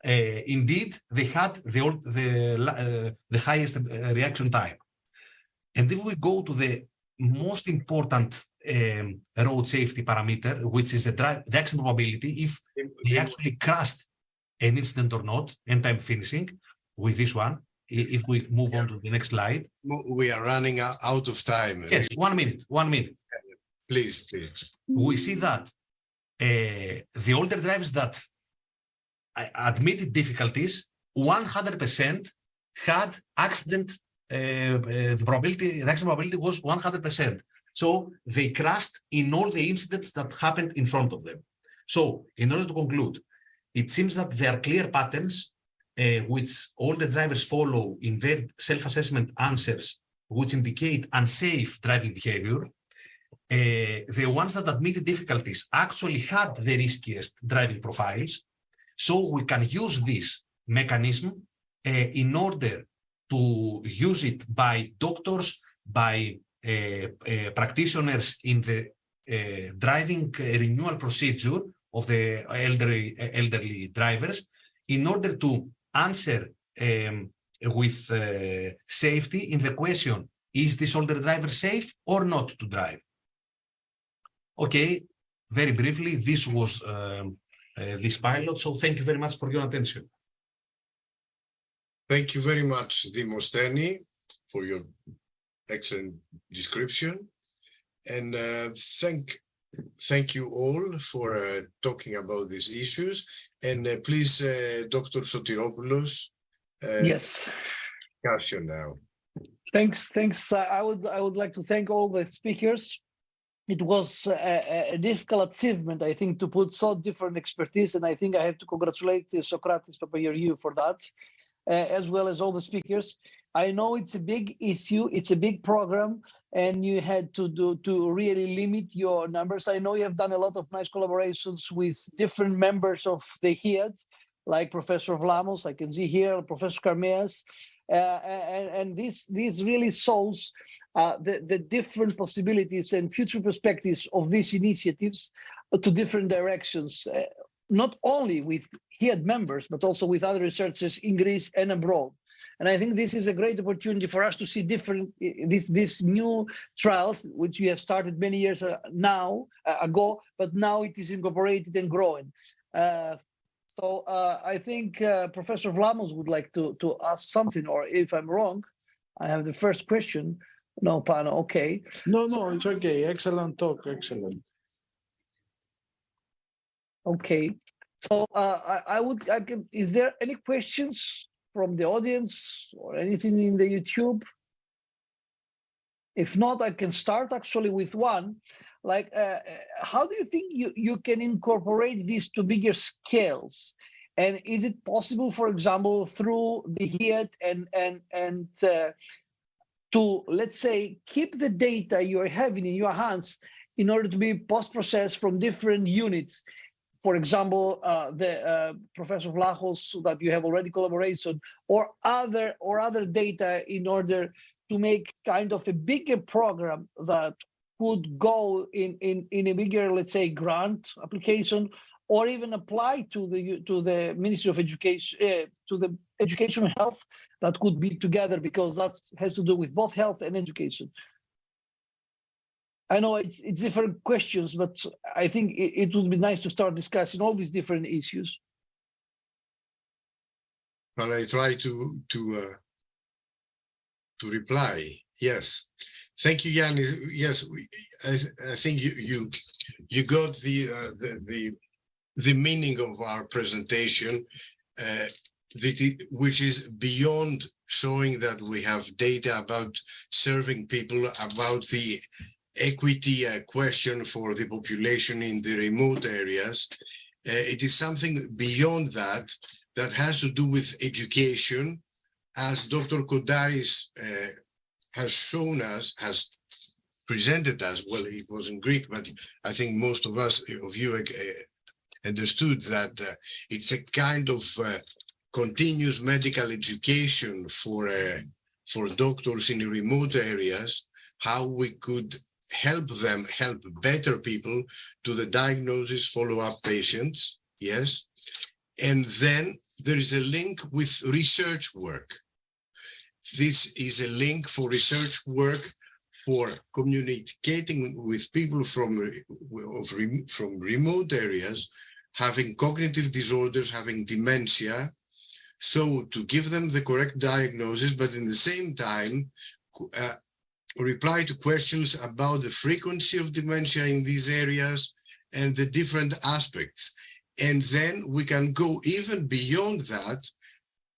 Indeed, they had the highest reaction time. And if we go to the most important road safety parameter, which is the accident probability, if they actually crashed an incident or not, and I'm finishing with this one. If we move on to the next slide. We are running out of time. Yes, 1 minute. Please. We see that the older drivers that admitted difficulties, 100% had accident. The accident probability was 100%. So they crashed in all the incidents that happened in front of them. So in order to conclude, it seems that there are clear patterns which all the drivers follow in their self-assessment answers, which indicate unsafe driving behavior. The ones that admitted difficulties actually had the riskiest driving profiles. So we can use this mechanism in order to use it by doctors, by practitioners in the driving renewal procedure of the elderly drivers, in order to answer with safety in the question, is this older driver safe or not to drive? Okay, very briefly, this was this pilot. So thank you very much for your attention. Thank you very much, Demostheni, for your excellent description. And thank you all for talking about these issues. And please, Dr. Sotiropoulos. Yes. Discussion now. Thanks. I would like to thank all the speakers. It was a difficult achievement, I think, to put so different expertise, and I think I have to congratulate Socrates Papageriou for that, as well as all the speakers. I know it's a big issue, it's a big program, and you had to really limit your numbers. I know you have done a lot of nice collaborations with different members of the HIAAD, like Professor Vlamos, I can see here, Professor Karmeas, and this really shows the different possibilities and future perspectives of these initiatives to different directions, not only with HIAAD members, but also with other researchers in Greece and abroad. And I think this is a great opportunity for us to see these new trials, which we have started many years ago, but now it is incorporated and growing. So I think Professor Vlamos would like to ask something, or if I'm wrong, I have the first question. No, Pano, okay. No, it's okay. Excellent talk, excellent. Okay, so is there any questions from the audience or anything in the YouTube? If not, I can start actually with one. Like, how do you think you can incorporate this to bigger scales? And is it possible, for example, through the HIAAD and to, let's say, keep the data you're having in your hands in order to be post-processed from different units? For example, the Professor Vlachos that you have already collaborated, or other data in order to make kind of a bigger program that could go in a bigger, let's say, grant application, or even apply to the Ministry of Education, to the Education and Health, that could be together, because that has to do with both health and education. I know it's different questions, but I think it would be nice to start discussing all these different issues. Well, I try to reply. Yes, thank you, Yannis. Yes, I think you got the meaning of our presentation, which is beyond showing that we have data about serving people, about the equity question for the population in the remote areas. It is something beyond that has to do with education, as Dr. Kontaris has shown us, has presented us. Well, it was in Greek, but I think most of you understood that it's a kind of continuous medical education for doctors in remote areas, how we could help better people to the diagnosis, follow-up patients, yes. And then there is a link with research work. This is a link for research work for communicating with people from remote areas, having cognitive disorders, having dementia, so to give them the correct diagnosis, but in the same time, reply to questions about the frequency of dementia in these areas and the different aspects. And then we can go even beyond that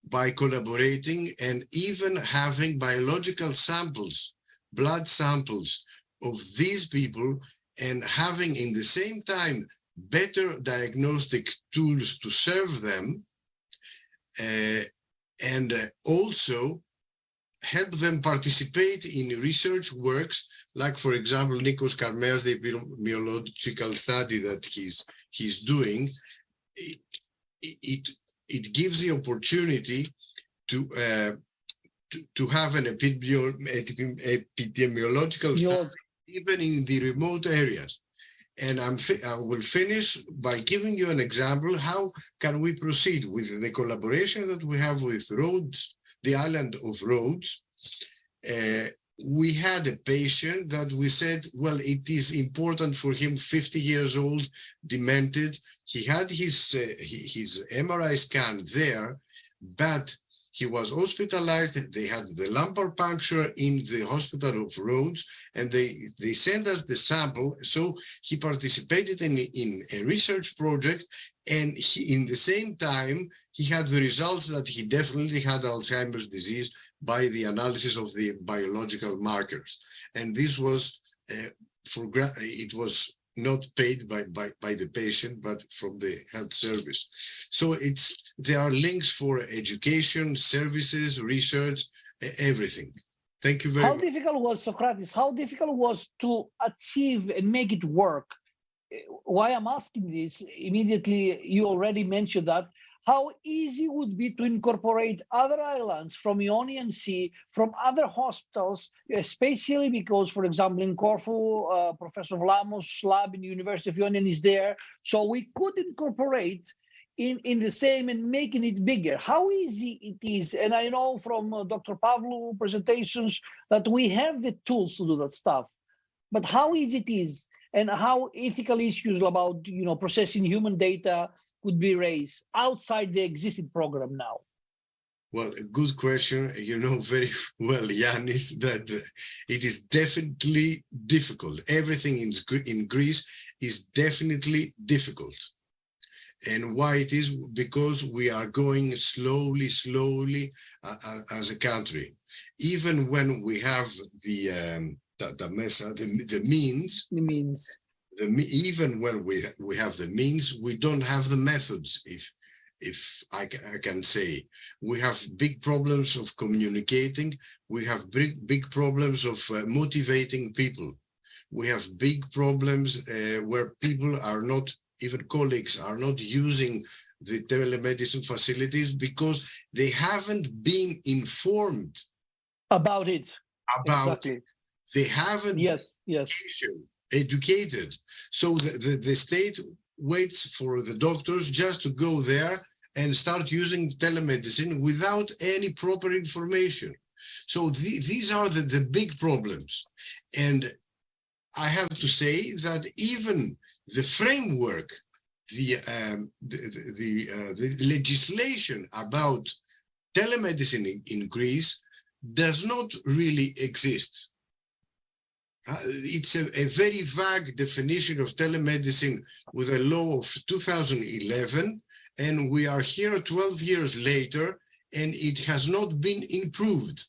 by collaborating and even having biological samples, blood samples of these people, and having in the same time better diagnostic tools to serve them, and also help them participate in research works, like, for example, Nikos Karmeas, the epidemiological study that he's doing. It gives the opportunity to have an epidemiological study even in the remote areas. And I will finish by giving you an example. How can we proceed with the collaboration that we have with Rhodes, the island of Rhodes? We had a patient that we said, well, it is important for him, 50 years old, demented. He had his MRI scan there, but he was hospitalized. They had the lumbar puncture in the hospital of Rhodes, and they sent us the sample. So he participated in a research project, and in the same time, he had the results that he definitely had Alzheimer's disease by the analysis of the biological markers. And this was, it was not paid by the patient, but from the health service. So there are links for education, services, research, everything. Thank you very much. How difficult was, Socrates, how difficult was to achieve and make it work? Why I'm asking this, immediately you already mentioned that, how easy would it be to incorporate other islands from Ionian Sea, from other hospitals, especially because, for example, in Corfu, Professor Vlamos' lab in the University of Ionian is there. So we could incorporate in the same and making it bigger. How easy it is. And I know from Dr. Pavlou presentations that we have the tools to do that stuff. But how easy it is, and how ethical issues about processing human data could be raised outside the existing program now? Well, a good question. You know very well, Yannis, that it is definitely difficult. Everything in Greece is definitely difficult. And why it is? Because we are going slowly as a country. Even when we have the means. Even when we have the means, we don't have the methods, if I can say. We have big problems of communicating. We have big problems of motivating people. We have big problems where people are not, even colleagues are not using the telemedicine facilities because they haven't been informed about it. Exactly. They haven't yes. educated. So the state waits for the doctors just to go there and start using telemedicine without any proper information. So these are the big problems. And I have to say that even the framework, the legislation about telemedicine in Greece does not really exist. It's a very vague definition of telemedicine with a law of 2011, and we are here 12 years later, and it has not been improved.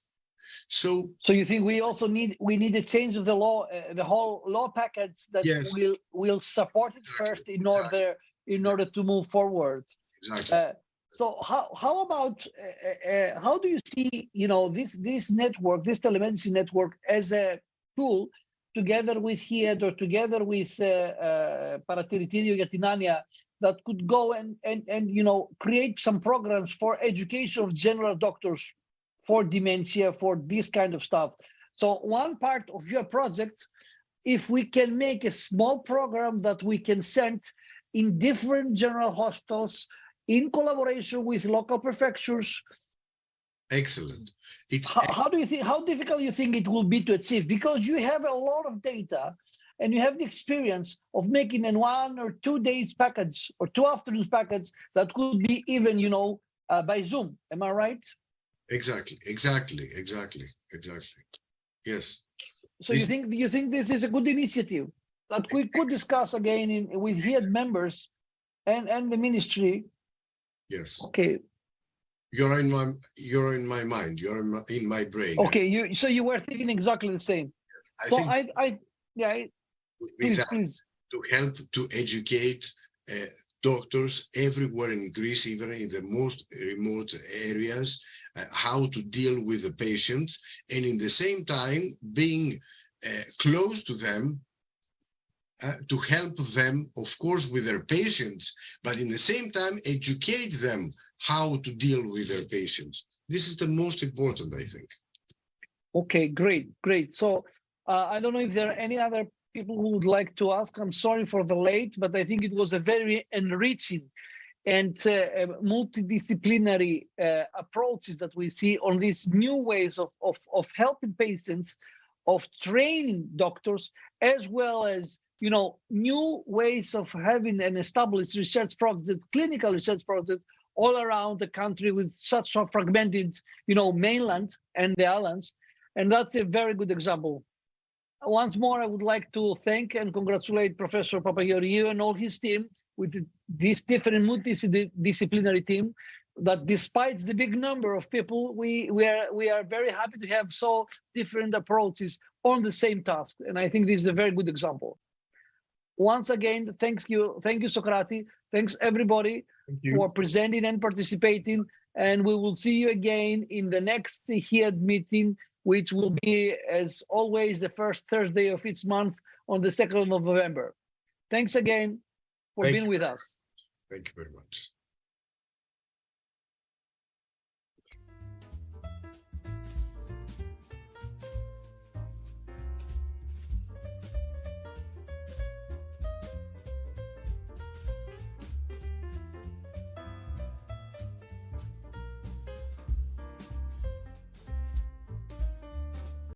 So you think we also need a change of the law, the whole law package that yes, will support it first in order to move forward. Exactly. So how about how do you see this network, this telemedicine network, as a tool together with HIAAD or together with Παρατηρητήριο για την Άνοια that could go and create some programs for education of general doctors for dementia, for this kind of stuff. So one part of your project, if we can make a small program that we can send in different general hospitals in collaboration with local prefectures. Excellent. How do you think, how difficult you think it will be to achieve? Because you have a lot of data and you have the experience of making a 1 or 2 days package or 2 afternoons package that could be even, by Zoom. Am I right? Exactly. Yes. So you think this is a good initiative that we could discuss again with HIAAD members and the ministry? Yes. Okay. You're in my mind. You're in my brain. Okay. You were thinking exactly the same. Please. To help to educate doctors everywhere in Greece, even in the most remote areas, how to deal with the patients, and in the same time being close to them, to help them, of course, with their patients, but in the same time educate them how to deal with their patients. This is the most important, I think. Okay, great. So I don't know if there are any other people who would like to ask. I'm sorry for the late, but I think it was a very enriching and multidisciplinary approaches that we see on these new ways of helping patients, of training doctors, as well as new ways of having an established research project, clinical research project all around the country with such a fragmented, mainland and the islands. And that's a very good example. Once more, I would like to thank and congratulate Professor Papageorgiou and all his team with this different multidisciplinary team, that despite the big number of people, we are very happy to have so different approaches on the same task. And I think this is a very good example. Once again, thank you, Socrates. Thanks everybody for presenting and participating. And we will see you again in the next HIAAD meeting, which will be, as always, the first Thursday of each month on the 2nd of November. Thanks again for being with us. Thank you very much.